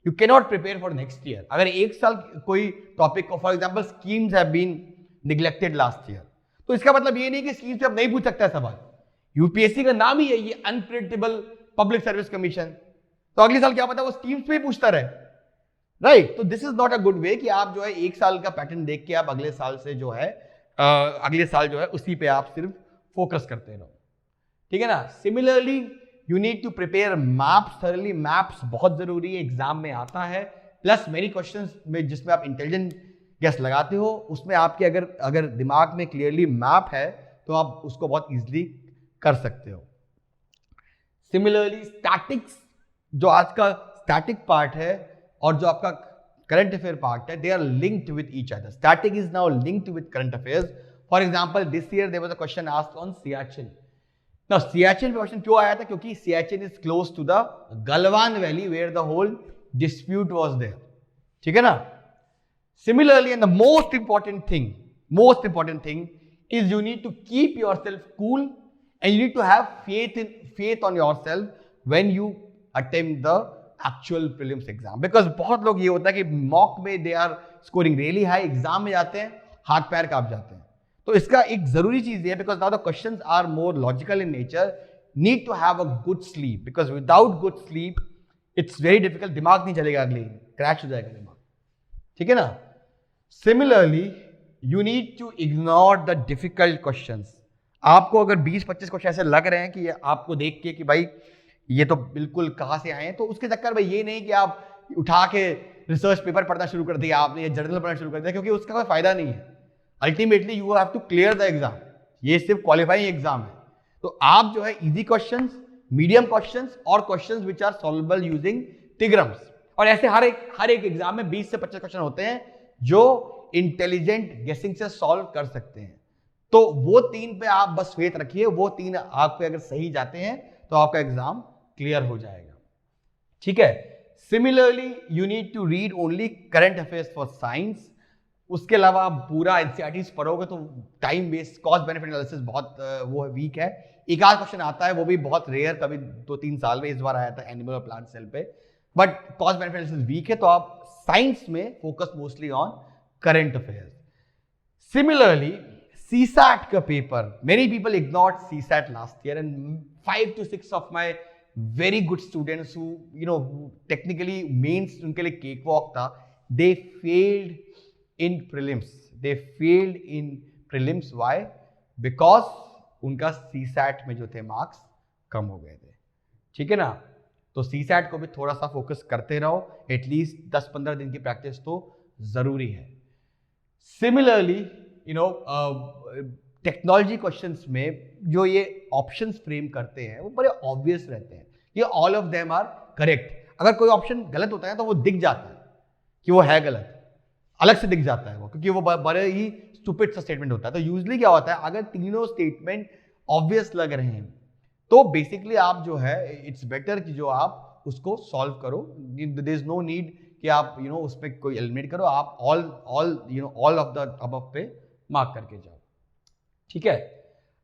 you can not prepare for next year. अगर एक साल कोई टॉपिक को, for example schemes have been neglected last year, तो इसका मतलब ये नहीं कि स्कीम्स पे अब नहीं पूछ सकता है सवाल. यूपीएससी का नाम ही है ये अनप्रेडिक्टेबल पब्लिक सर्विस कमीशन. तो अगले साल क्या पता वो स्कीम्स पे ही पूछता रहे, राइट? तो this is not a good way कि आप जो है एक साल का पैटर्न देख के आप अगले साल से जो है अगले साल जो है उसी पे आप सिर्फ फोकस करते रहो. ठीक है ना? Similarly you need to prepare maps thoroughly. Maps बहुत जरूरी है, एग्जाम में आता है. प्लस मेनी क्वेश्चंस में जिसमें आप इंटेलिजेंट गेस लगाते हो उसमें आपके अगर दिमाग में क्लियरली मैप है तो आप उसको बहुत इजीली कर सकते हो. सिमिलरली स्टैटिक्स, जो आज का स्टैटिक पार्ट है और जो आपका करंट अफेयर पार्ट है, they are linked with each other. Static is now linked with current affairs. For example this year there was a question asked on Siachen. Now Siachen पे question क्यों आया था? क्योंकि Siachen is close to the Galwan valley where the whole dispute was there. ठीक है ना? Similarly, and the most important thing is you need to keep yourself cool and you need to have faith on yourself when you attempt the actual prelims exam. Because बहुत लोग ये होता है कि mock में they are scoring really high, exam में जाते हैं हाथ पैर कांप जाते हैं. तो इसका एक जरूरी चीज है, because now the questions are more logical in nature, need to have a good sleep, because without good sleep it's very difficult. दिमाग नहीं चलेगा, अगले क्रैश हो जाएगा दिमाग. ठीक है ना? Similarly, you need to ignore the difficult questions. आपको अगर 20-25 क्वेश्चन ऐसे लग रहे हैं कि आपको देख के कि भाई ये तो बिल्कुल कहाँ से आए हैं, तो उसके चक्कर में ये नहीं कि आप उठा के रिसर्च पेपर पढ़ना शुरू कर दिया आपने या जर्नल पढ़ना शुरू कर दिया, क्योंकि उसका कोई फायदा नहीं है. Ultimately you have to clear the exam. ये सिर्फ क्वालिफाइंग एग्जाम है. तो आप जो है इजी क्वेश्चंस, मीडियम क्वेश्चंस और questions which are solvable using टिग्रम्स, और ऐसे हर एक एग्जाम में 20 से 25 क्वेश्चन होते हैं जो इंटेलिजेंट गेसिंग से सॉल्व कर सकते हैं. तो वो 3 पे आप बस फेथ रखिए. वो 3 आप पे अगर सही जाते हैं तो आपका एग्जाम क्लियर हो जाएगा. ठीक है? Similarly you need to read only current affairs for science. उसके अलावा आप पूरा एनसीईआरटी पढ़ोगे तो time waste, cost benefit analysis बहुत वो वीक है. एक आध क्वेश्चन आता है, वो भी बहुत रेयर, कभी 2-3 साल में. इस बार आया था एनिमल और प्लांट सेल पे, but cost benefit analysis weak है. तो आप साइंस में focus mostly on current affairs. Similarly CSAT का पेपर, many people ignored CSAT last year, and 5 to 6 of my very good students who technically mains उनके लिए cake walk था, they failed in prelims. Why? Because उनका CSAT में जो थे marks कम हो गए थे. ठीक है ना? तो CSAT को भी थोड़ा सा फोकस करते रहो. एटलीस्ट 10-15 दिन की प्रैक्टिस तो जरूरी है. सिमिलरली टेक्नोलॉजी क्वेश्चंस में जो ये ऑप्शंस फ्रेम करते हैं वो बड़े ऑब्वियस रहते हैं. ये all of them are correct. अगर कोई ऑप्शन गलत होता है तो वो दिख जाता है कि वो है गलत, अलग से दिख जाता है वो, क्योंकि वो बड़े ही स्टूपिड सा स्टेटमेंट होता है. तो यूजुअली क्या होता है, अगर तीनों स्टेटमेंट ऑब्वियस लग रहे हैं तो बेसिकली आप जो है इट्स बेटर कि जो आप उसको सॉल्व करो. देयर इज नो नीड कि आप उस पर कोई एलिमिनेट करो. आप ऑल ऑफ द अबव पे मार्क करके जाओ. ठीक है?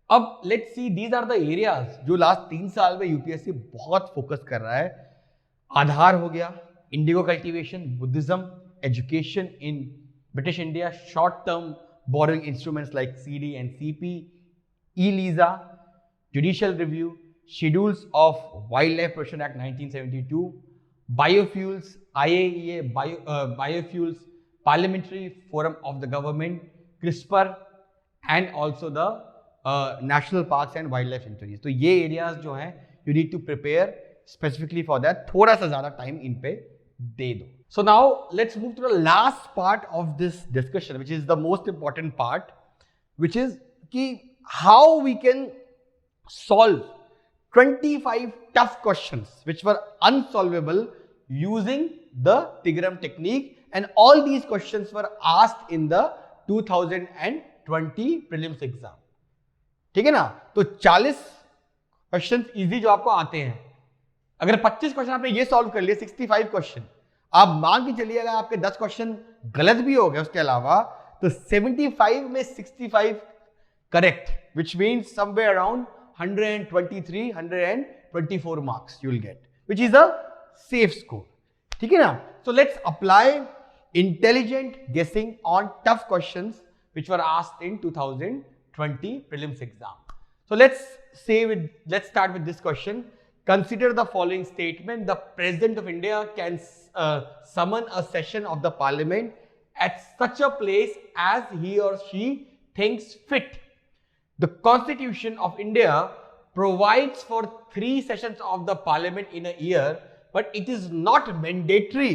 अब let's see, these are the areas जो लास्ट 3 साल में यूपीएससी बहुत फोकस कर रहा है. आधार हो गया, indigo cultivation, Buddhism, education in British India, short term borrowing instruments like CD and CP, ELISA, judicial review, schedules of wild life protection act 1972, biofuels, IAEA, biofuels, parliamentary forum of the government, CRISPR, and also the national parks and wildlife sanctuaries. तो ये areas जो हैं you need to prepare specifically for that. थोड़ा सा ज़्यादा time इन पे दे दो. So now let's move to the last part of this discussion, which is the most important part, which is कि how we can solve 25 tough questions which were unsolvable using the Tigram technique, and all these questions were asked in the 2020 prelims exam. ठीक है ना, तो 40 question easy जो आपको आते हैं, अगर 25 क्वेश्चन आपने ये सॉल्व कर लिए, 65 क्वेश्चन, आप मान के चलिए अगर आपके 10 क्वेश्चन गलत भी हो गए उसके अलावा, तो 75 में 65 correct, which means somewhere around 123 124 marks you will get, which is a safe score. ठीक है ना, सो लेट्स अप्लाई इंटेलिजेंट गेसिंग on tough questions which were asked in 2020 prelims exam. So let's start with this question. Consider the following statement: the President of India can summon a session of the Parliament at such a place as he or she thinks fit. The Constitution of India provides for 3 sessions of the Parliament in a year, but it is not mandatory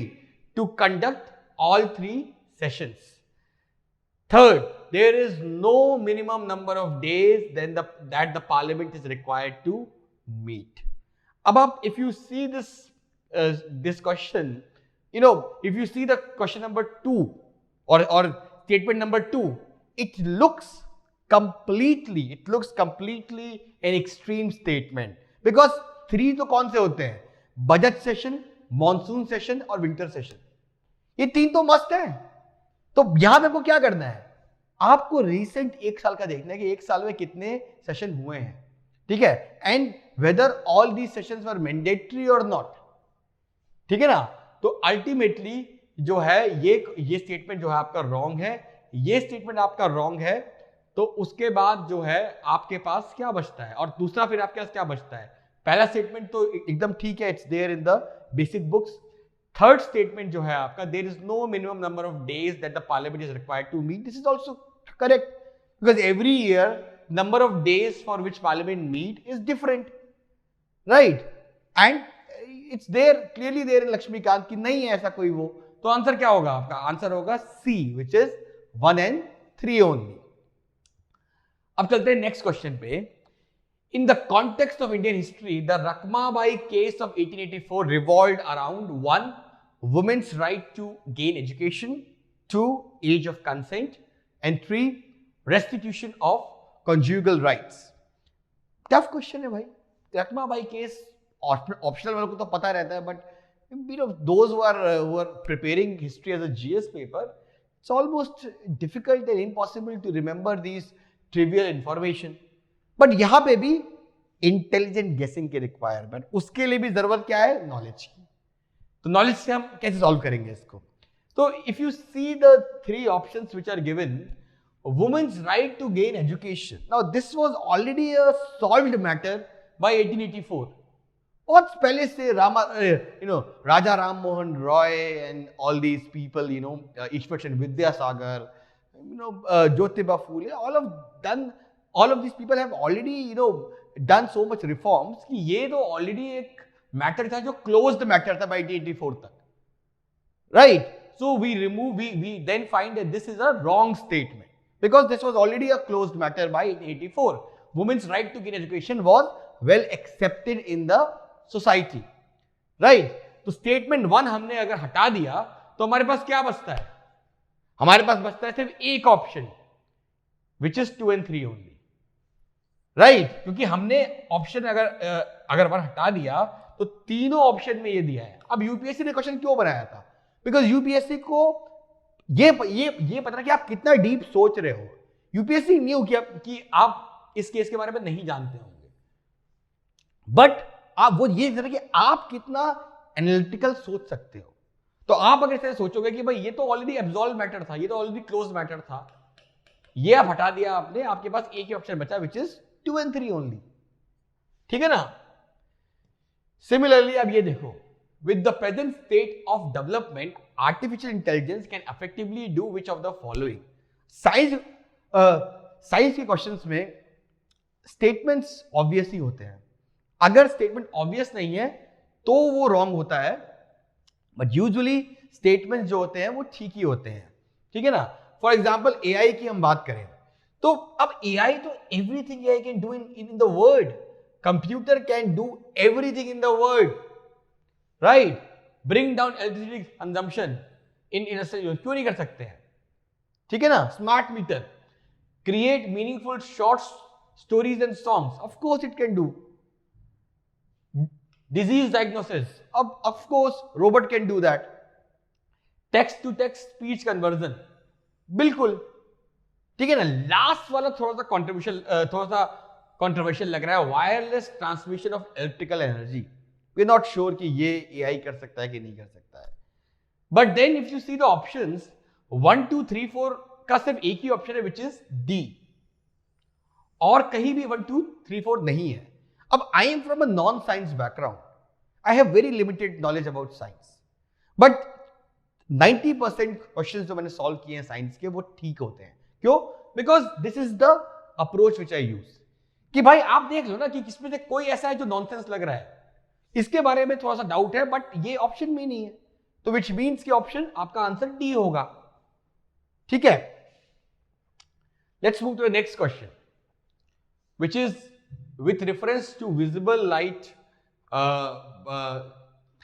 to conduct all 3 sessions. Third, there is no minimum number of days that the Parliament is required to meet. Above, if you see this question, if you see the question number 2 or statement number 2, it looks completely an extreme statement, because 3 तो कौन से होते हैं? Budget session, monsoon session और winter session, ये 3 तो must है। तो यहां पे आपको क्या करना है? आपको रिसेंट 1 साल का देखना है कि 1 साल में कितने सेशन हुए हैं, ठीक है, and whether all the sessions were mandatory और नॉट। ठीक है ना, तो अल्टीमेटली जो है ये स्टेटमेंट जो है आपका रॉन्ग है, ये स्टेटमेंट आपका रॉन्ग है। तो उसके बाद जो है आपके पास क्या बचता है, और दूसरा फिर आपके पास क्या बचता है? पहला स्टेटमेंट तो एकदम ठीक है, it's there in the basic books. Third statement जो है आपका, there is no minimum number of days that the parliament is required to meet, this is also correct, because every year number of days for which parliament meet is different, right, and it's there clearly there in Laxmikant की नहीं है ऐसा कोई वो। तो answer क्या होगा आपका? आंसर होगा सी, विच इज 1 and 3 ओनली। अब चलते हैं नेक्स्ट क्वेश्चन पे। In the context of Indian history, the Rakhmabai case of 1884 revolved around 1. Women's right to gain education, 2. Age of consent, and 3. Restitution of conjugal rights. Tough question है भाई। Rakhmabai case optional वालों को तो पता रहता है, but those who are preparing history as a GS paper, it's almost difficult and impossible to remember these trivial information. But यहां पे भी इंटेलिजेंट गेसिंग की रिक्वायरमेंट, उसके लिए भी जरूरत क्या है? नॉलेज की। तो नॉलेज से हम कैसे सॉल्व करेंगे इसको? तो if you see the 3 options which are given, women's right to gain education, now this was already a solved matter by 1884। बहुत पहले से Raja Ram Mohan Roy and all these people, Ishwar Chandra Vidyasagar, Jyotiba Phule, all of these people have already done so much reforms कि ये तो already एक matter था जो closed matter था by 1884 तक, right? So we then find that this is a wrong statement because this was already a closed matter by 1884. Women's right to gain education was well accepted in the society, right? तो statement 1 हमने अगर हटा दिया तो हमारे पास क्या बचता है? हमारे पास बचता है सिर्फ एक option, which is 2 and 3 only, right, क्योंकि हमने ऑप्शन अगर 1 हटा दिया तो तीनों ऑप्शन में ये दिया है। अब यूपीएससी ने क्वेश्चन क्यों बनाया था? बिकॉज यूपीएससी को ये पता कि आप कितना डीप सोच रहे हो। यूपीएससी न्यू कि आप इस केस के बारे में नहीं जानते होंगे, बट आप वो ये कि आप कितना एनालिटिकल सोच सकते हो। तो आप अगर ऐसे सोचोगे कि भाई ये तो ऑलरेडी एब्सॉल्व मैटर था, ये तो ऑलरेडी क्लोज मैटर था, ये आप हटा दिया आपने, आपके पास एक ही ऑप्शन बचा विच इज 2 and 3 ओनली। ठीक है ना? सिमिलरली अब ये देखो, with the present state of development artificial intelligence can effectively do which of the following. Science के क्वेश्चंस में स्टेटमेंट्स ऑब्वियस ही होते हैं, अगर स्टेटमेंट ऑब्वियस नहीं है तो वो रॉन्ग होता है, बट यूजुअली स्टेटमेंट्स जो होते हैं वो ठीक ही होते हैं। ठीक है ना? फॉर एग्जाम्पल एआई की हम बात करें तो अब एआई तो everything AI can do in the world, computer can do everything in the world, right? Bring down electricity consumption in industrial use, क्यों नहीं कर सकते हैं? ठीक है ना? Smart meter create meaningful short stories and songs, of course it can do. Disease diagnosis, Of course robot can do that. Text to text speech conversion, बिल्कुल. ठीक है ना. लास्ट वाला थोड़ा सा कंट्रोवर्शियल लग रहा है, wireless transmission of electrical energy. We are not sure कि ये एआई कर सकता है कि नहीं कर सकता है. But then if you see the options 1 2 3 4 का सिर्फ एक ही ऑप्शन है विच इज डी, और कहीं भी 1 2 3 4 नहीं है. अब I am from a non science background, I have very limited knowledge about science, but 90% question जो मैंने सॉल्व किए हैं साइंस के वो ठीक होते हैं. क्यों? Because this is the approach which I use. कि भाई आप देख लो ना कि किसमें से कोई ऐसा है जो नॉनसेंस लग रहा है, इसके बारे में थोड़ा सा डाउट है, बट ये ऑप्शन में नहीं है, तो विच मीन्स कि ऑप्शन आपका आंसर डी होगा. ठीक है. Let's move to the next question which is with reference to visible light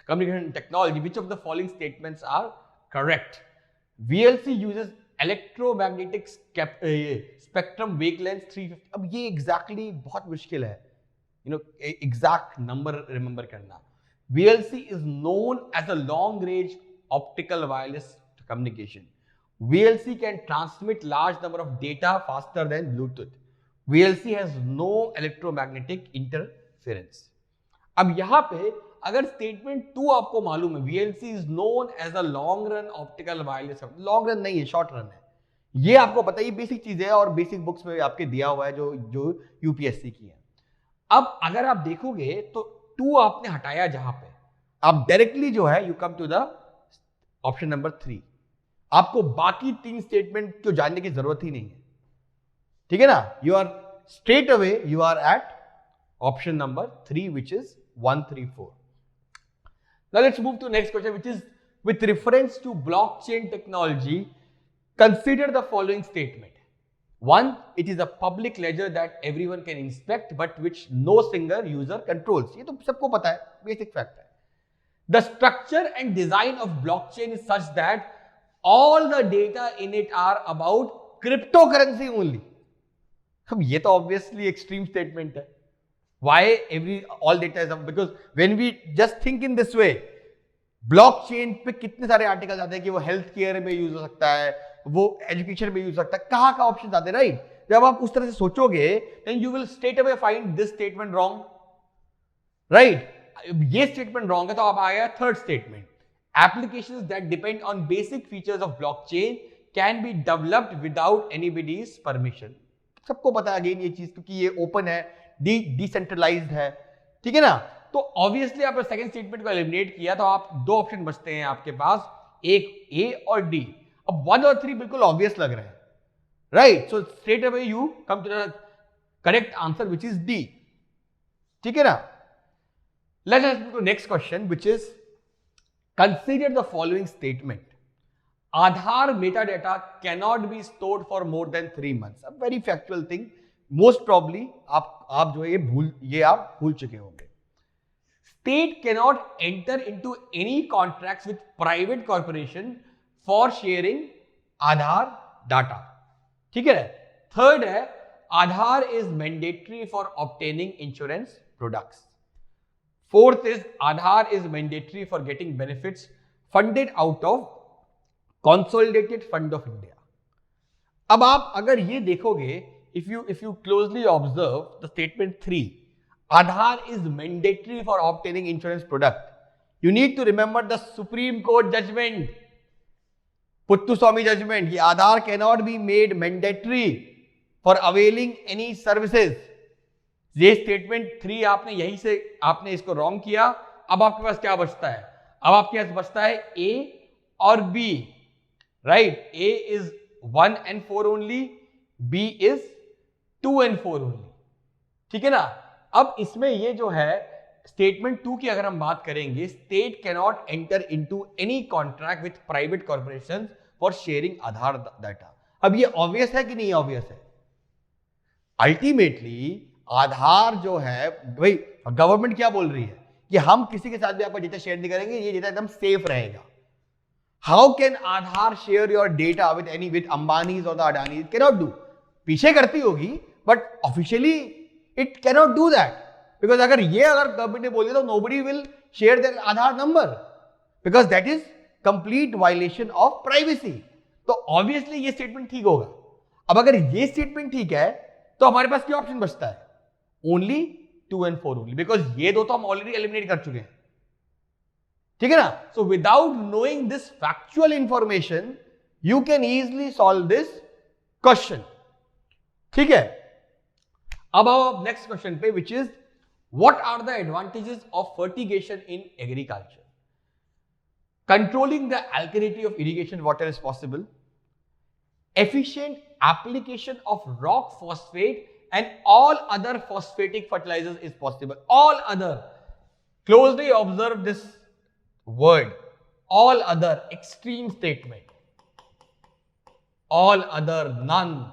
communication technology, which of the following statements are correct? VLC uses electromagnetic spectrum wavelength 350. अब ये exactly बहुत मुश्किल है, exact number remember करना. VLC is known as a long range optical wireless communication. VLC can transmit large number of data faster than Bluetooth. VLC has no electromagnetic interference. अब यहां पे अगर स्टेटमेंट 2 आपको मालूम है, VLC is known as a long run optical wireless, long run नहीं है, short run है, ये आपको पता ही बेसिक चीज है और बेसिक बुक्स में आपके दिया हुआ है जो यूपीएससी की है. अब अगर आप देखोगे तो 2 आपने हटाया, जहां पे आप डायरेक्टली जो है you come to the option number 3. आपको बाकी 3 स्टेटमेंट को जानने की जरूरत ही नहीं है. ठीक है ना? You are straight away you are at option number 3 which is 1 3 4. Now let's move to next question, which is with reference to blockchain technology, consider the following statement. 1, it is a public ledger that everyone can inspect but which no single user controls. ये तो सबको पता है, basic fact है. The structure and design of blockchain is such that all the data in it are about cryptocurrency only. अब ये तो obviously extreme statement है. Why all data is because when we just think in this way, blockchain पे कितने सारे articles आते हैं कि वो हेल्थ केयर में यूज हो सकता है, वो एजुकेशन में यूज हो सकता है, कहाँ का ऑप्शन आते हैं, राइट? जब आप उस तरह से सोचोगे then you will straight away find this statement wrong, right? ये स्टेटमेंट रॉन्ग है तो अब आया third statement. Applications that depend on basic features of blockchain can be developed without anybody's permission. सबको पता है अगेन ये चीज, क्योंकि ये ओपन है, डिसेंट्रलाइज्ड है. ठीक है ना? तो ऑब्वियसली आप सेकंड स्टेटमेंट को एलिमिनेट किया तो आप 2 ऑप्शन बचते हैं आपके पास, एक ए और डी. अब 1 और 3 बिल्कुल ऑब्वियस लग रहे हैं, right? So straight away you come to the correct answer which is D. ठीक है ना? Let's move to next question which is consider the following statement. Aadhaar metadata cannot be stored for more than 3 months. A very factual thing. Most probably आप जो है ये आप भूल चुके होंगे. State cannot enter into any contracts with private corporation for sharing Aadhaar data. ठीक है? थर्ड है Aadhaar is mandatory for obtaining insurance products. Fourth is Aadhaar is mandatory for getting benefits funded out of Consolidated Fund of India. अब आप अगर ये देखोगे, if you closely observe the statement 3, Aadhaar is mandatory for obtaining insurance product. You need to remember the Supreme Court judgment, Puttaswamy judgment. कि Aadhaar cannot be made mandatory for availing any services. ये statement 3 आपने यहीं से आपने इसको wrong किया. अब आपके पास क्या बचता है? अब आपके पास बचता है ए और B, right? A is 1 and 4 only, B is 2 and 4 only. ठीक है ना? अब इसमें ये जो है स्टेटमेंट 2 की अगर हम बात करेंगे, state can not enter into any contract with private corporation for sharing Aadhaar data. अब ये ऑब्वियस है कि नहीं ऑब्वियस है? अल्टीमेटली आधार जो है, भाई गवर्नमेंट क्या बोल रही है कि हम किसी के साथ भी आपका डेटा शेयर नहीं करेंगे, ये डेटा एकदम सेफ रहेगा. How can Aadhaar share your data with Ambani's or the Adani's? It cannot do. पीछे करती होगी, but officially it cannot do that. Because अगर government ने बोल दिया तो nobody will share their Aadhaar number. Because that is complete violation of privacy. तो obviously ये statement ठीक होगा. अब अगर ये statement ठीक है, तो हमारे पास क्या ऑप्शन बचता है? Only 2 and 4 only. Because ये दो तो हम already eliminate कर चुके हैं. ठीक है ना? So without knowing this factual information, you can easily solve this question. ठीक है? अब आओ next question पे, which is what are the advantages of fertigation in agriculture? Controlling the alkalinity of irrigation water is possible. Efficient application of rock phosphate and all other phosphatic fertilizers is possible. All other. Closely observe this word. All other, extreme statement. All other, none.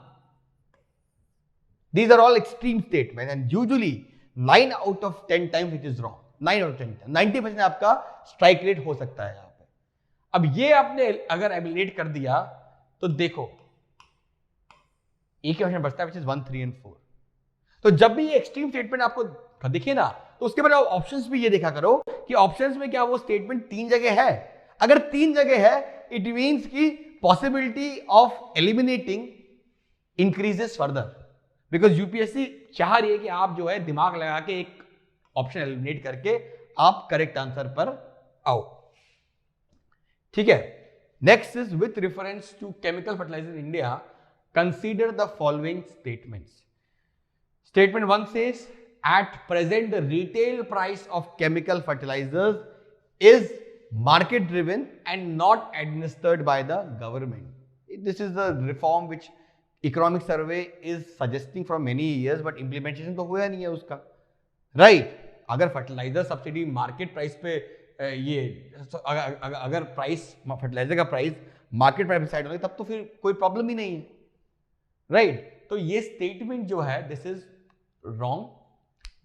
These are all extreme statements and usually 9 out of 10 times it is wrong. 9 out of 10 times. 90% आपका strike rate हो सकता है यहाँ पे. अब ये आपने अगर एलिमिनेट कर दिया तो देखो एक ही ऑप्शन बचता है, which is 1, 3 and 4. तो जब भी ये एक्सट्रीम स्टेटमेंट आपको दिखे ना, तो उसके बाद ऑप्शंस भी ये देखा करो कि ऑप्शंस में क्या वो स्टेटमेंट 3 जगह है. अगर 3 जगह है, इट मींस कि possibility of eliminating increases further. Because UPSC चाह रही है कि आप जो है दिमाग लगा के एक ऑप्शन एलिमिनेट करके आप करेक्ट आंसर पर आओ. ठीक है. Next is with reference to chemical fertiliser in India, consider the following statements. Statement 1 says, at present the retail price of chemical fertilizers is market driven and not administered by the government. This is the reform which economic survey is suggesting from many years, but implementation तो हुआ नहीं है उसका. Right? अगर fertilizer subsidy market price पे ये अगर price fertiliser का प्राइस मार्केट प्राइस डिसाइड होगा तब तो फिर कोई प्रॉब्लम ही नहीं है. राइट? तो ये स्टेटमेंट जो है दिस इज रॉन्ग.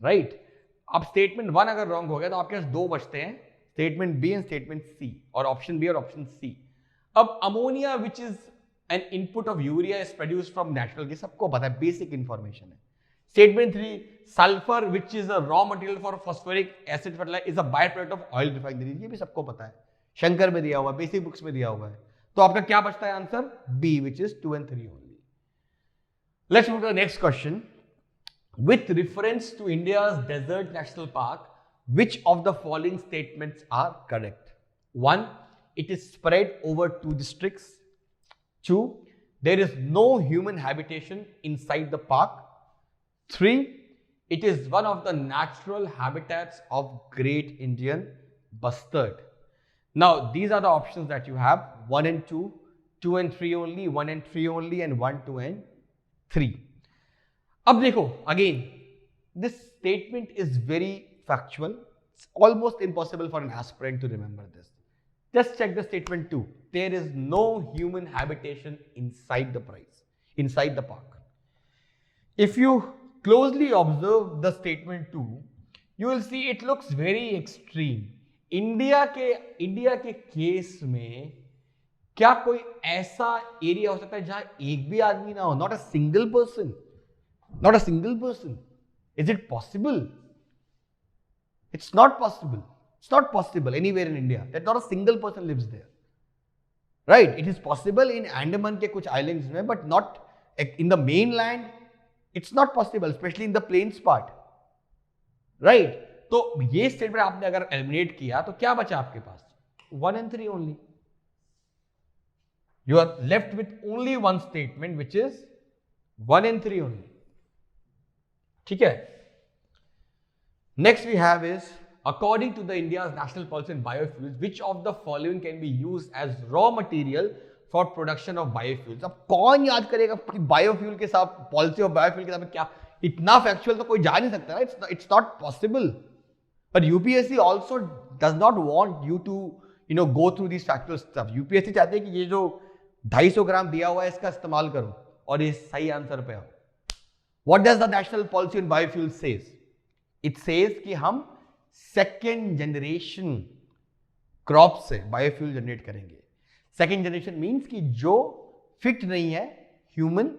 राइट? अब स्टेटमेंट 1 अगर रॉन्ग हो गया तो आपके पास 2 बचते हैं, statement B and statement C, और ऑप्शन बी और ऑप्शन सी. अब ammonia which is an input of urea is produced from natural gas, सबको पता है, बेसिक इंफॉर्मेशन है. Statement 3, sulphur which is a raw material for phosphoric acid fertiliser is a by product of oil refinery, ये भी सबको पता है, शंकर में दिया हुआ है, बेसिक बुक्स में दिया हुआ है. तो आपका क्या बचता है answer? B, which is 2 and 3 only. Let's move to the next question. With reference to India's desert national park, which of the following statements are correct? 1, it is spread over 2 districts. 2, there is no human habitation inside the park. 3, it is one of the natural habitats of Great Indian Bustard. Now, these are the options that you have: 1 and 2, 2 and 3 only, 1 and 3 only, and 1, 2 and 3. अब देखो, again, this statement is very factual. It's almost impossible for an aspirant to remember this. Just check the statement 2. There is no human habitation inside the park. If you closely observe the statement 2, you will see it looks very extreme. India के case में क्या कोई ऐसा area हो सकता है जहां एक भी आदमी ना हो? Not a single person. Is it possible? It's not possible anywhere in India that not a single person lives there. Right? It is possible in Andaman के कुछ islands में, but not in the mainland. It's not possible, especially in the plains part. Right? तो ये statement आपने अगर eliminate किया तो क्या बचा आपके पास? 1 and 3 only. You are left with only one statement, which is 1 and 3 only. ठीक है? Next we have is, according to the India's national policy on biofuels, which of the following can be used as raw material for production of biofuels? अब कौन याद करेगा कि biofuel के साथ, policy of biofuel के साथ क्या इतना फैक्चुअल तो कोई जा नहीं सकता ना. It's not possible. But UPSC also does not want you to, go through these factual stuff. UPSC चाहते हैं कि ये जो 250 ग्राम दिया हुआ है इसका इस्तेमाल करो और ये सही आंसर पे आओ. What does the national policy on biofuels says? It says कि हम सेकेंड जनरेशन क्रॉप से बायोफ्यूल जनरेट करेंगे. सेकेंड जनरेशन मीन्स कि जो फिट नहीं है ह्यूमन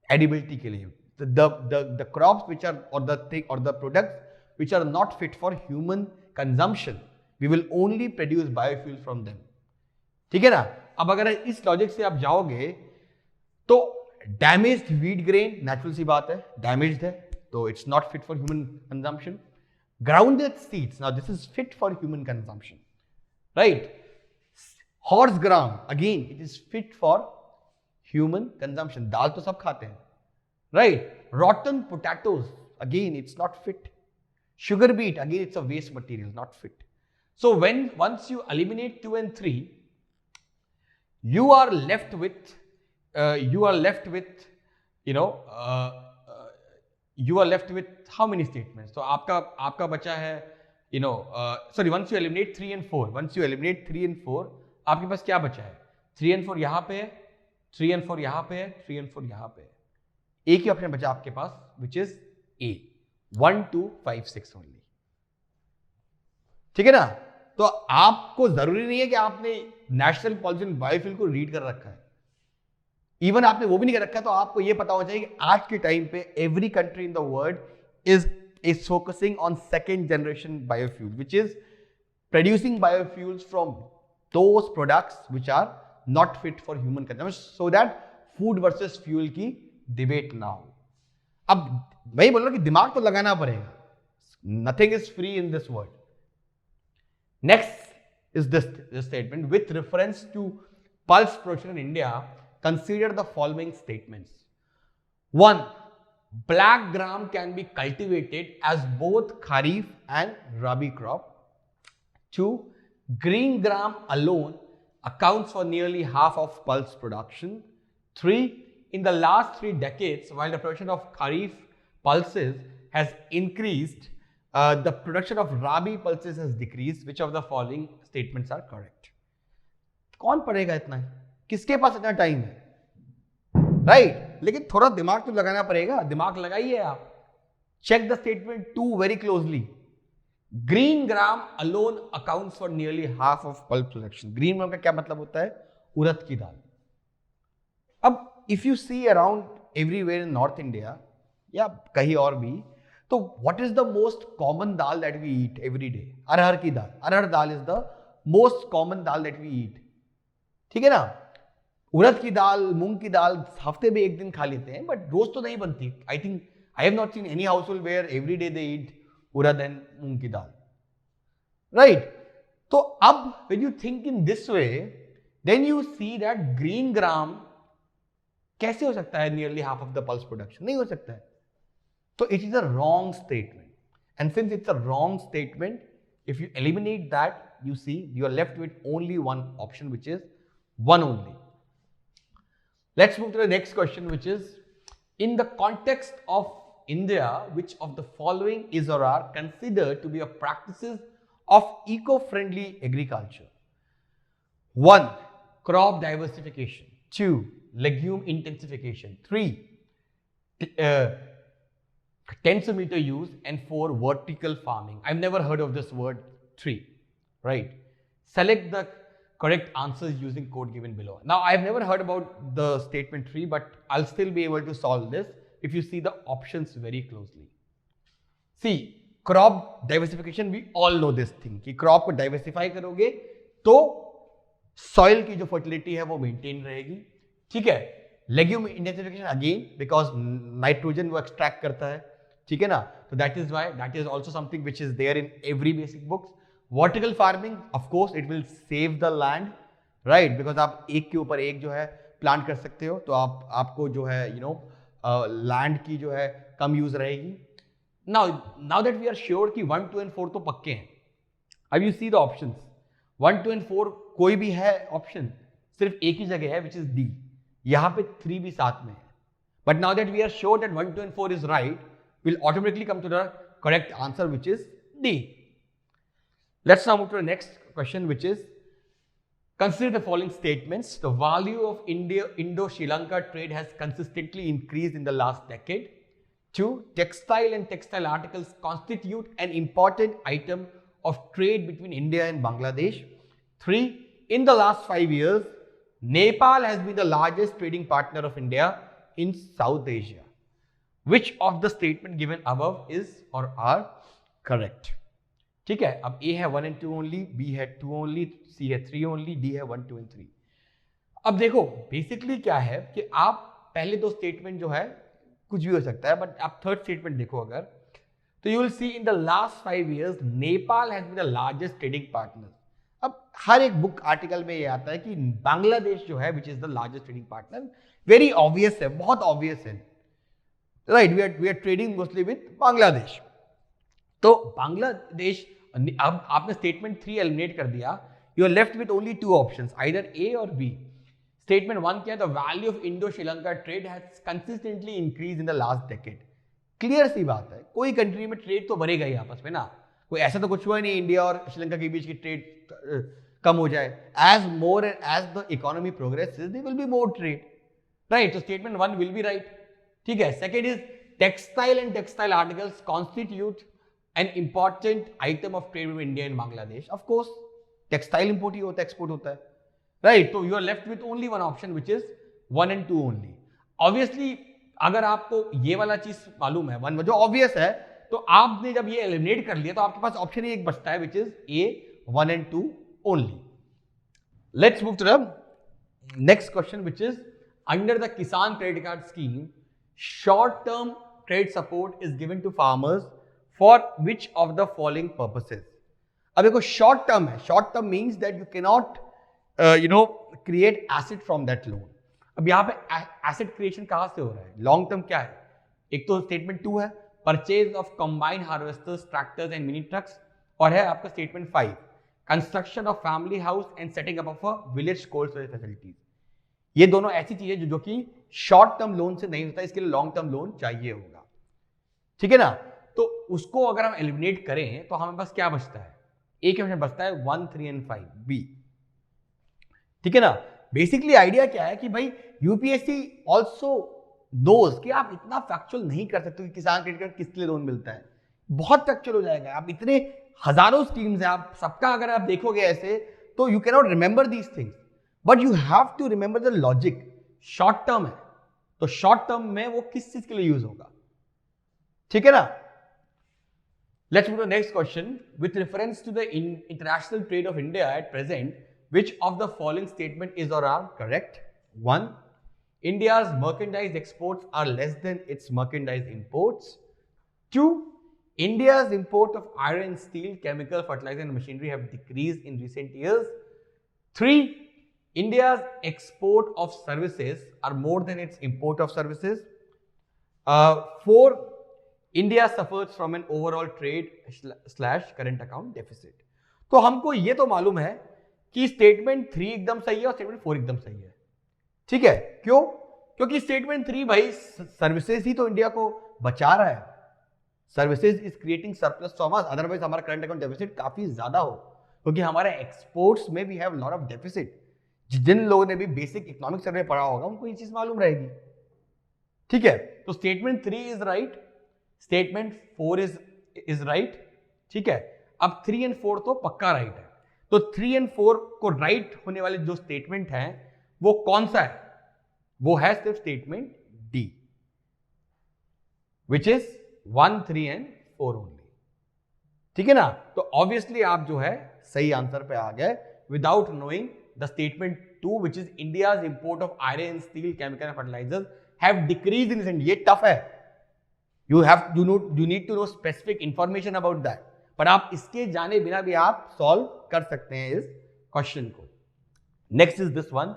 एडिबिलिटी के लिए, the crops which are or the products which are not fit for human consumption, we will only produce biofuel from them. ठीक है ना? अब अगर इस लॉजिक से आप जाओगे तो डैमेज्ड व्हीट ग्रेन, नेचुरल सी बात है, डैमेज्ड है तो it's not fit for human consumption. Grounded seeds, now this is fit for human consumption, right? Horse gram, again it is fit for human consumption. दाल तो सब खाते हैं, right? Rotten potatoes, again it's not fit. Sugar beet, again it's a waste material, not fit. So once you eliminate 2 and 3, you are left with how many statements? So आपका बचा है, once you eliminate 3 and 4, आपके पास क्या बचा है? 3 and 4 यहाँ पे है, 3 and 4 यहाँ पे है, 3 and 4 यहाँ पे है. एक ही ऑप्शन बचा आपके पास, which is A. 1, 2, 5, 6 ओनली. ठीक है ना? तो आपको जरूरी नहीं है कि आपने नेशनल पॉलिसी ऑन बायोफ्यूल को रीड कर रखा है. इवन आपने वो भी नहीं कर रखा, तो आपको ये पता होना चाहिए कि आज के टाइम पे every country in the world is focusing on second generation biofuel, which is producing biofuels from those products which are not fit for human consumption, so that food versus fuel की debate ना हो. अब मैं बोल रहा हूं कि दिमाग तो लगाना पड़ेगा. Nothing is free in this world. Next is this statement, with reference to pulse production in India, consider the following statements. 1. Black gram can be cultivated as both kharif and rabi crop. 2. Green gram alone accounts for nearly half of pulse production. 3. In the last 3 decades, while the production of kharif pulses has increased, the production of rabi pulses has decreased. Which of the following statements are correct? कौन पढ़ेगा इतना? किसके पास इतना time है, right? लेकिन थोड़ा दिमाग तो लगाना पड़ेगा. दिमाग लगाइए आप. Check the statement 2 very closely. Green gram alone accounts for nearly half of pulse production. Green gram का क्या मतलब होता है? उड़द की दाल. अब if you see around everywhere in north India या कहीं और भी, तो what is the most common dal that we eat every day? अरहर की दाल. Arhar dal is the most common dal that we eat. ठीक है ना? उड़द की दाल, मूंग की दाल हफ्ते में एक दिन खा लेते हैं, बट रोज तो नहीं बनती. I have not seen any household where every day they eat urad and moong की दाल, राइट? तो अब when you think in this way, then you see that green gram कैसे हो सकता है nearly half of the pulse production? नहीं हो सकता है. तो it is a wrong statement. And since it's a wrong statement, if you eliminate that, you see you are left with only one option, which is 1 only. Let's move to the next question, which is, in the context of India, which of the following is or are considered to be a practices of eco-friendly agriculture? 1. Crop diversification. 2. Legume intensification. 3. Tensometer use. And 4. Vertical farming. I've never heard of this word 3. Right? Select the correct answers using code given below. Now, I've never heard about the statement 3, but I'll still be able to solve this if you see the options very closely. See, crop diversification, we all know this thing कि crop को diversify करोगे तो soil की जो fertility है वो maintain रहेगी. ठीक है? Legume intensification, again because nitrogen वो extract करता है. ठीक है ना? So that is also something which is there in every basic books. Vertical farming, of course it will save the land, right? Because आप एक के ऊपर एक जो है प्लांट कर सकते हो, तो आपको जो है लैंड की जो है कम यूज रहेगी. Now that we are sure कि 1, 2 and 4 तो पक्के हैं. अब you see the options. 1, 2 and 4 कोई भी है ऑप्शन, सिर्फ एक ही जगह है, विच इज डी. यहाँ पे 3 भी साथ में है. But now that we are sure that 1, 2 and 4 is right, will automatically come to the correct answer, which is D. Let's now move to the next question, which is, consider the following statements. The value of Indo-Sri Lanka trade has consistently increased in the last decade. 2. Textile and textile articles constitute an important item of trade between India and Bangladesh. 3. in the last 5 years, Nepal has been the largest trading partner of India in South Asia. Which of the statement given above is or are correct? ठीक है, अब A है 1 and 2 only, B है 2 only, C है 3 only, D है 1, 2 and 3. अब देखो basically क्या है कि आप पहले दो स्टेटमेंट जो है कुछ भी हो सकता है, बट आप थर्ड स्टेटमेंट देखो अगर, तो you will see in the last 5 years Nepal has been the largest trading partner. अब हर एक बुक आर्टिकल में ये आता है कि बांग्लादेश जो है which is the largest trading partner. Very obvious है, बहुत ऑब्वियस है, right. We are trading mostly with Bangladesh. तो बांग्लादेश, अब आपने स्टेटमेंट 3 एलिमिनेट कर दिया, you are left with only 2 options, either A और बी. स्टेटमेंट 1 क्या है? The value of Indo Sri Lanka trade has consistently increase in the last decade. Clear सी बात है, कोई कंट्री में ट्रेड तो बढ़ेगा ही आपस में ना, कोई ऐसा तो कुछ हुआ नहीं इंडिया और श्रीलंका के बीच की ट्रेड कम हो जाए. As more and as the economy progresses there will be more trade, right. तो स्टेटमेंट 1 विल बी राइट. ठीक है. Second is textile and textile articles constitute an important item of trade with India and Bangladesh. Of course textile import ही होता है, export होता है, right. तो you are left with only one option which is 1 and 2 only. Obviously अगर आपको ये वाला चीज मालूम है, वन जो ऑब्वियस है, तो आपने जब ये एलिमिनेट कर लिया तो आपके पास ऑप्शन ही एक बचता है which is a 1 and 2 only. Let's move to the next question which is under the Kisan credit card scheme short term trade support is given to farmers for which of the following purposes. अब देखो short term है, short term means that you can not create asset from that loan. अब यहाँ पे asset creation कहां से हो रहा है? लॉन्ग टर्म क्या है? एक तो स्टेटमेंट 2 है purchase of combined harvesters, tractors and mini trucks, और है आपका statement 5 construction of family house and setting up of a village cold storage facilities. ये दोनों ऐसी चीजें जो कि शॉर्ट टर्म लोन से नहीं होता, इसके लिए लॉन्ग टर्म लोन चाहिए होगा. ठीक है ना. तो उसको अगर हम एलिमिनेट करें तो हमें पास क्या बचता है? एक ऑप्शन बचता है 1, 3 and 5 बी. ठीक है ना. बेसिकली आइडिया क्या है कि भाई यूपीएससी ऑल्सो नोज कि आप इतना फैक्चुअल नहीं कर सकते कि किसान क्रेडिट कार्ड किस लिए लोन मिलता है. बहुत फैक्चुअल हो जाएगा. आप इतने हजारों स्कीम्स हैं, आप सबका अगर आप देखोगे ऐसे तो you can not remember these things, but you have to remember the logic. Short term है तो शॉर्ट टर्म में वो किस चीज के लिए यूज होगा. ठीक है ना. Let's move to the next question. With reference to the international trade of India at present, which of the following statement is or are correct? 1. India's merchandise exports are less than its merchandise imports. 2. India's import of iron and steel, chemical, fertilizer and machinery have decreased in recent years. 3. India's export of services are more than its import of services. 4. India suffers from an overall trade / current account deficit. तो हमको ये तो मालूम है कि statement 3 एकदम सही है और स्टेटमेंट 4 एकदम सही है. ठीक है. क्यों? क्योंकि स्टेटमेंट 3 भाई सर्विसेज ही तो इंडिया को बचा रहा है. Services is creating surplus from us, otherwise हमारा करंट अकाउंट डेफिसिट काफी ज्यादा हो, क्योंकि हमारे एक्सपोर्ट्स में we have lot of deficit. जिन लोगों ने भी बेसिक इकोनॉमिक सर्वे पढ़ा होगा उनको ये चीज मालूम रहेगी. ठीक है. तो statement 3 is right, statement 4 is right. ठीक है. अब 3 and 4 तो पक्का राइट है. तो 3 and 4 को राइट होने वाले जो स्टेटमेंट है वो कौन सा है? वो है सिर्फ statement D which is 1, 3 and 4 only. ठीक है ना. तो ऑब्वियसली आप जो है सही आंसर पे आ गए without knowing the statement 2 which is India's import of iron, steel, chemical and fertilisers have decrease in recent. ये टफ है. You need to know specific information about that. पर आप इसके जाने बिना भी आप सॉल्व कर सकते हैं इस क्वेश्चन को. Next is this one.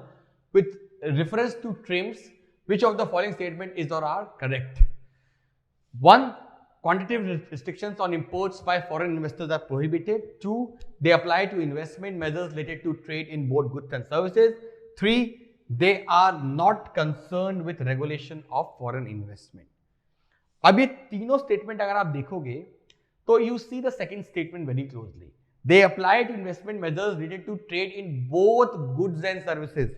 With reference to TRIMS, which of the following statement is or are correct? 1. Quantitative restrictions on imports by foreign investors are prohibited. 2. They apply to investment measures related to trade in both goods and services. 3. They are not concerned with regulation of foreign investment. अब ये तीनों statement अगर आप देखोगे तो you see the second statement very closely. They apply to investment measures related to trade in both goods and services.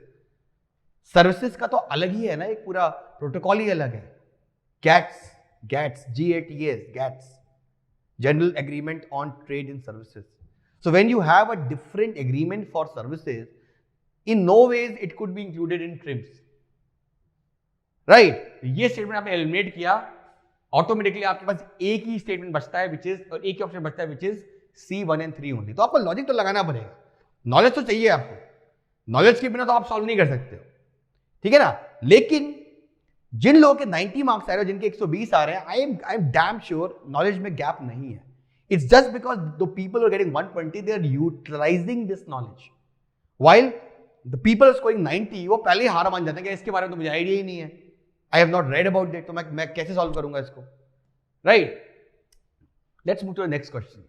Services का तो अलग ही है ना, एक पूरा प्रोटोकॉल ही अलग है. Gets GATS, gets, general agreement on trade in services. So when you have a different agreement for services in no ways it could be included in TRIMS. Right? ये स्टेटमेंट आपने एलिमिनेट किया, automatically आपके पास एक ही statement बचता है which is, और एक ही option बचता है which is C1 and 3 only. तो आपको लॉजिक तो लगाना पड़ेगा, नॉलेज तो चाहिए आपको, नॉलेज के बिना तो आप सॉल्व नहीं कर सकते हो, ठीक है ना. लेकिन जिन लोगों के 90 मार्क्स आ रहे हैं, जिनके 120 आ रहे हैं, I am damn sure knowledge में गैप नहीं है. It's just because the people are getting 120 they are utilising this knowledge, while the people scoring 90 वो पहले ही हार मान जाते हैं कि इसके बारे में तो मुझे आइडिया ही नहीं है, I have not read about it, तो मैं कैसे सॉल्व करूंगा इसको. Right, let's move to the next question,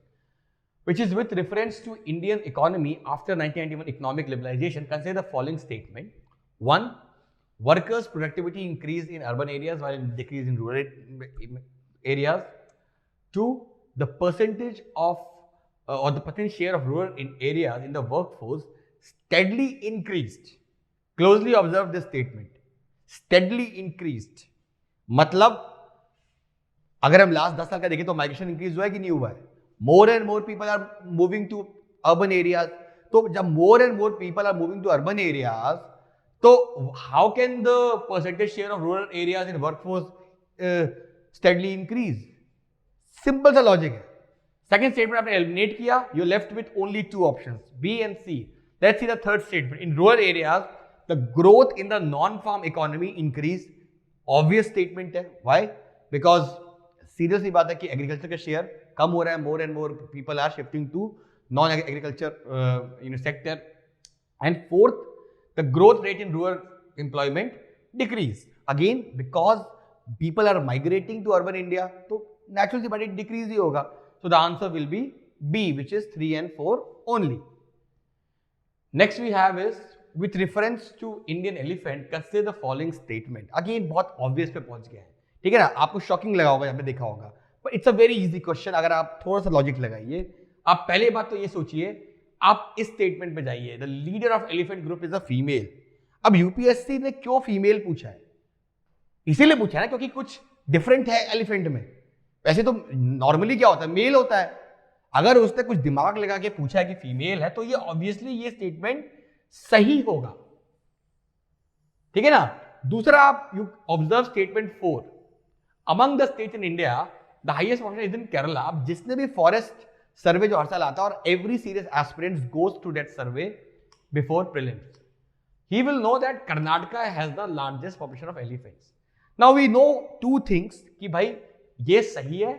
which is with reference to Indian economy after 1991 economic liberalization. Consider the following statement. 1. Workers' productivity increased in urban areas while decreased in rural areas. 2. The percentage of or the percentage share of rural in areas in the workforce steadily increased. Closely observe this statement. Steadily increased. मतलब अगर हम last 10 साल का देखें तो migration increase हुआ है कि नहीं हुआ है. More and more people are moving to urban areas. तो जब more and more people are moving to urban areas, तो how can the percentage share of rural areas in workforce steadily increase? Simple सा logic है. Second statement आपने eliminate किया, you left with only two options, B and C. Let's see the third statement. In rural areas, the growth in the non-farm economy increased. Obvious statement है. Why? Because serious सी बात है कि agriculture का share कम हो रहा है, more and more people are shifting to non agriculture sector. And fourth, the growth rate in rural employment decrease, again because people are migrating to urban India, तो natural सी बात है डिक्रीज ही होगा. So the answer will be B, which is 3 and 4 only. Next we have is with reference to Indian elephant, consider the following statement. Again बहुत obvious पे पहुंच गया है, ठीक है ना, आपको शॉकिंग लगा होगा, यहाँ पे देखा होगा, पर it's a very easy question. अगर आप थोड़ा सा लॉजिक लगाइए, आप पहले बात तो ये सोचिए, आप इस स्टेटमेंट पे जाइए, the leader of elephant group is a female. अब यूपीएससी ने क्यों फीमेल पूछा है? इसीलिए पूछा है ना क्योंकि कुछ डिफरेंट है एलिफेंट में. वैसे तो नॉर्मली क्या होता है, मेल होता है. अगर उसने कुछ दिमाग लगा के पूछा है कि फीमेल है, तो ये ऑब्वियसली ये स्टेटमेंट सही होगा, ठीक है ना. दूसरा, आप you observe statement 4. Among the states in India, the highest population is in Kerala. अब जिसने भी फॉरेस्ट सर्वे जो हर साल आता है, और every serious aspirant goes to that survey before prelims, he will know that Karnataka has the largest population of elephants. Now we know two things कि भाई ये सही है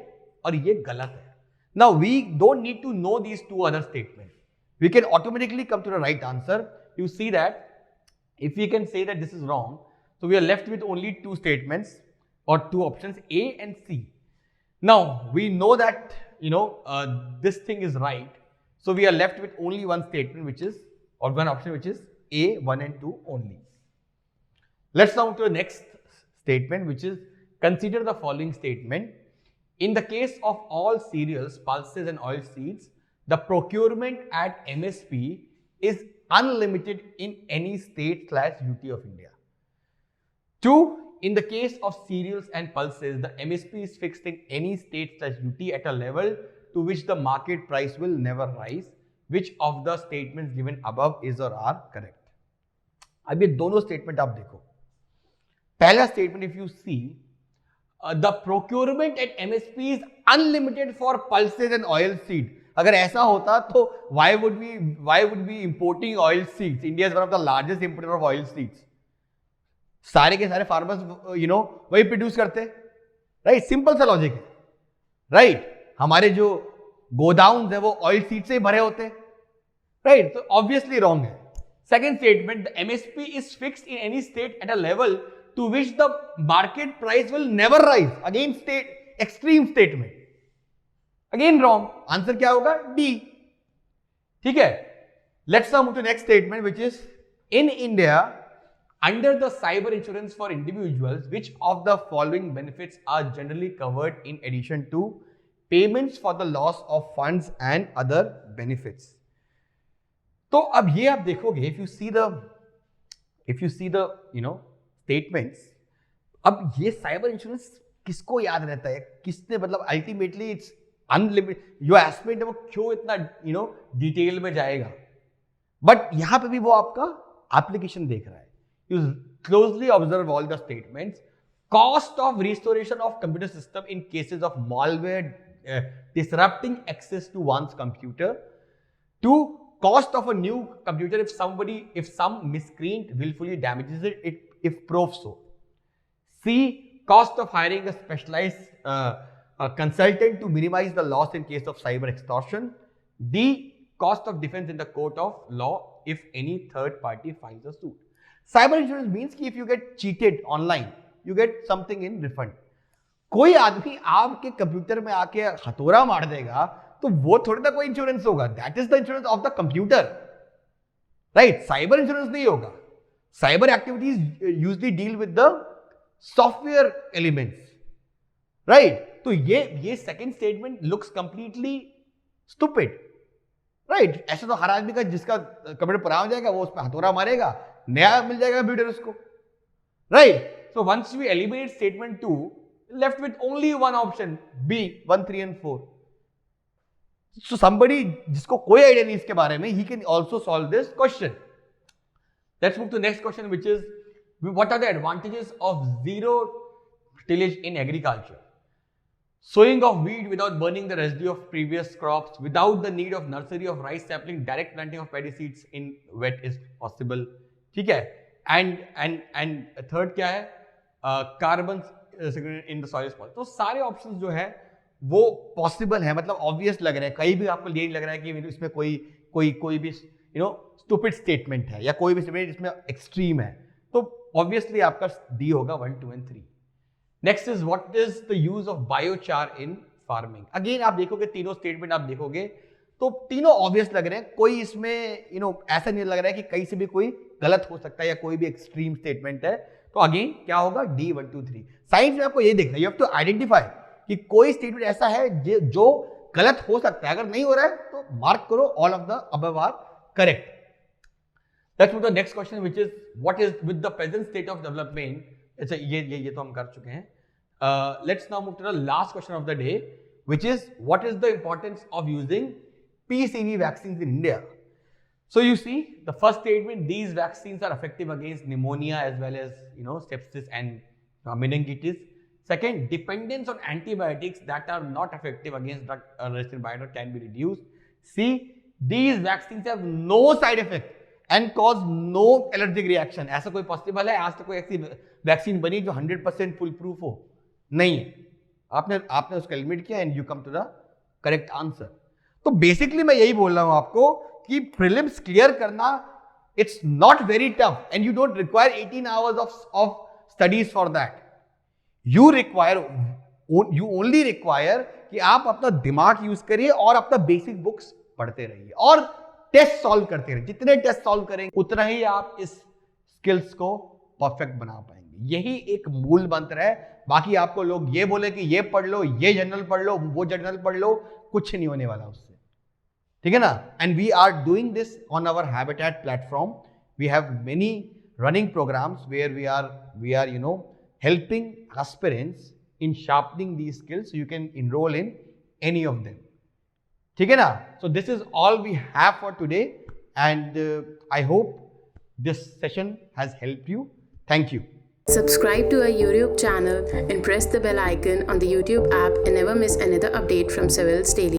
और ये गलत है. Now we don't need to know these two other statements. We can automatically come to the right answer. You see that if we can say that this is wrong, so we are left with only two statements or two options, A and C. Now we know that this thing is right, so we are left with only one statement, which is, or one option, which is A, 1 and 2 only. Let's now move to the next statement, which is consider the following statement. In the case of all cereals, pulses and oil seeds, the procurement at MSP is unlimited in any state/UT of India. 2. In the case of cereals and pulses, the MSP is fixed in any state/UT at a level to which the market price will never rise. Which of the statements given above is or are correct? अब ये दोनों statement आप देखो. पहला statement, if you see, the procurement at MSP is unlimited for pulses and oil seed. अगर ऐसा होता तो why would we importing oil seeds? India is one of the largest importer of oil seeds. सारे के सारे farmers वही produce करते, right. Simple सा लॉजिक है, राइट. हमारे जो गोडाउन है वो ऑयल सीड से भरे होते हैं, राइट. तो ऑब्वियसली रॉन्ग है. Second statement, the MSP is fixed in any state at a level to which the market price will never rise. Again state extreme statement, again wrong. Answer क्या होगा? D, ठीक है. Let's now move to next statement, which is in India, under the cyber insurance for individuals, which of the following benefits are generally covered in addition to payments for the loss of funds and other benefits? तो अब ये आप देखोगे, if you see the statements, अब ये cyber insurance किसको याद रहता है, किसने, मतलब अल्टीमेटली इट्स अनलिमिटेड. जो एस्पेक्ट है वो क्यों इतना डिटेल में जाएगा, बट यहां पे भी वो आपका एप्लीकेशन देख रहा है. You closely observe all the statements. Cost of restoration of computer system in cases of malware disrupting access to one's computer. 2. Cost of a new computer if some miscreant willfully damages it if proved so. C. Cost of hiring a specialized consultant to minimize the loss in case of cyber extortion. D. Cost of defense in the court of law if any third party files a suit. Cyber insurance means कि if you get cheated online, you get something in refund. कोई आदमी आपके computer में आके हथौड़ा मार देगा तो वो थोड़ी ना कोई इंश्योरेंस होगा. That is the insurance of the computer, right. Cyber insurance नहीं होगा. Cyber activities usually deal with the software elements, right. तो ये second statement looks completely stupid, right. ऐसे तो हर आदमी का जिसका कंप्यूटर पुराना हो जाएगा वो उस पर हथौड़ा मारेगा, नया मिल जाएगा कंप्यूटर उसको, right. So once we eliminate statement 2, left with only one option, B, 1, 3 and 4. So somebody जिसको कोई idea नहीं इसके बारे में, he can also solve this question. Let's move to the next question, which is, what are the advantages of zero tillage in agriculture? Sowing of wheat without burning the residue of previous crops, without the need of nursery of rice sapling, direct planting of paddy seeds in wet is possible. ठीक है. And third क्या है? Carbon in the soil spot. तो सारे options जो है वो possible है, मतलब ऑब्वियस लग रहे हैं. कहीं भी आपको ये नहीं लग रहा है कि इसमें कोई भी स्टूपिड स्टेटमेंट है या कोई भी स्टेटमेंट इसमें एक्सट्रीम है. तो ऑब्वियसली आपका डी होगा 1, 2 and 3. Next is what is the use of biochar in farming. Again आप देखोगे तीनों स्टेटमेंट आप देखोगे तो तीनों ऑब्वियस लग रहे हैं. कोई इसमें ऐसा नहीं लग रहा है कि कहीं से भी कोई गलत हो सकता है या कोई भी एक्सट्रीम स्टेटमेंट है. तो अगेन क्या होगा? डी 1, 2, 3. साइंस में आपको ये देखना है, यू हैव टू आइडेंटिफाई कि कोई स्टेटमेंट ऐसा है जो गलत हो सकता है. अगर नहीं हो रहा है तो मार्क करो all of the above are correct. Let's move to the next question, which is what is with the present state of development. अच्छा ये तो हम कर चुके हैं. Let's now move to the last question of the day, which is what is the importance of using PCV vaccines in India. So you see, the first statement, these vaccines are effective against pneumonia as well as sepsis and meningitis. Second, dependence on antibiotics that are not effective against drug-resistant bacteria can be reduced. C, these vaccines have no side effect and cause no allergic reaction. ऐसा कोई possible है? आज तक कोई ऐसी vaccine बनी जो 100% full proof हो? नहीं है. आपने उसका एलिमिनेट किया and you come to the correct answer. तो बेसिकली मैं यही बोल रहा हूं आपको कि प्रीलिम्स क्लियर करना it's not very tough and you don't require 18 hours of studies for that. You only require कि आप अपना दिमाग यूज करिए और अपना बेसिक बुक्स पढ़ते रहिए और टेस्ट सॉल्व करते रहिए. जितने टेस्ट सॉल्व करेंगे उतना ही आप इस स्किल्स को परफेक्ट बना पाएंगे. यही एक मूल मंत्र है. बाकी आपको लोग ये बोले कि ये पढ़ लो, ये जर्नल पढ़ लो, वो जर्नल पढ़ लो, कुछ नहीं होने वाला उससे. ठीक है ना. And we are doing this on our habitat platform. We have many running programs where we are helping aspirants in sharpening these skills, so you can enroll in any of them. ठीक है ना. So this is all we have for today, and I hope this session has helped you. Thank you. Subscribe to our YouTube channel and press the bell icon on the YouTube app and never miss another update from Civil's Daily.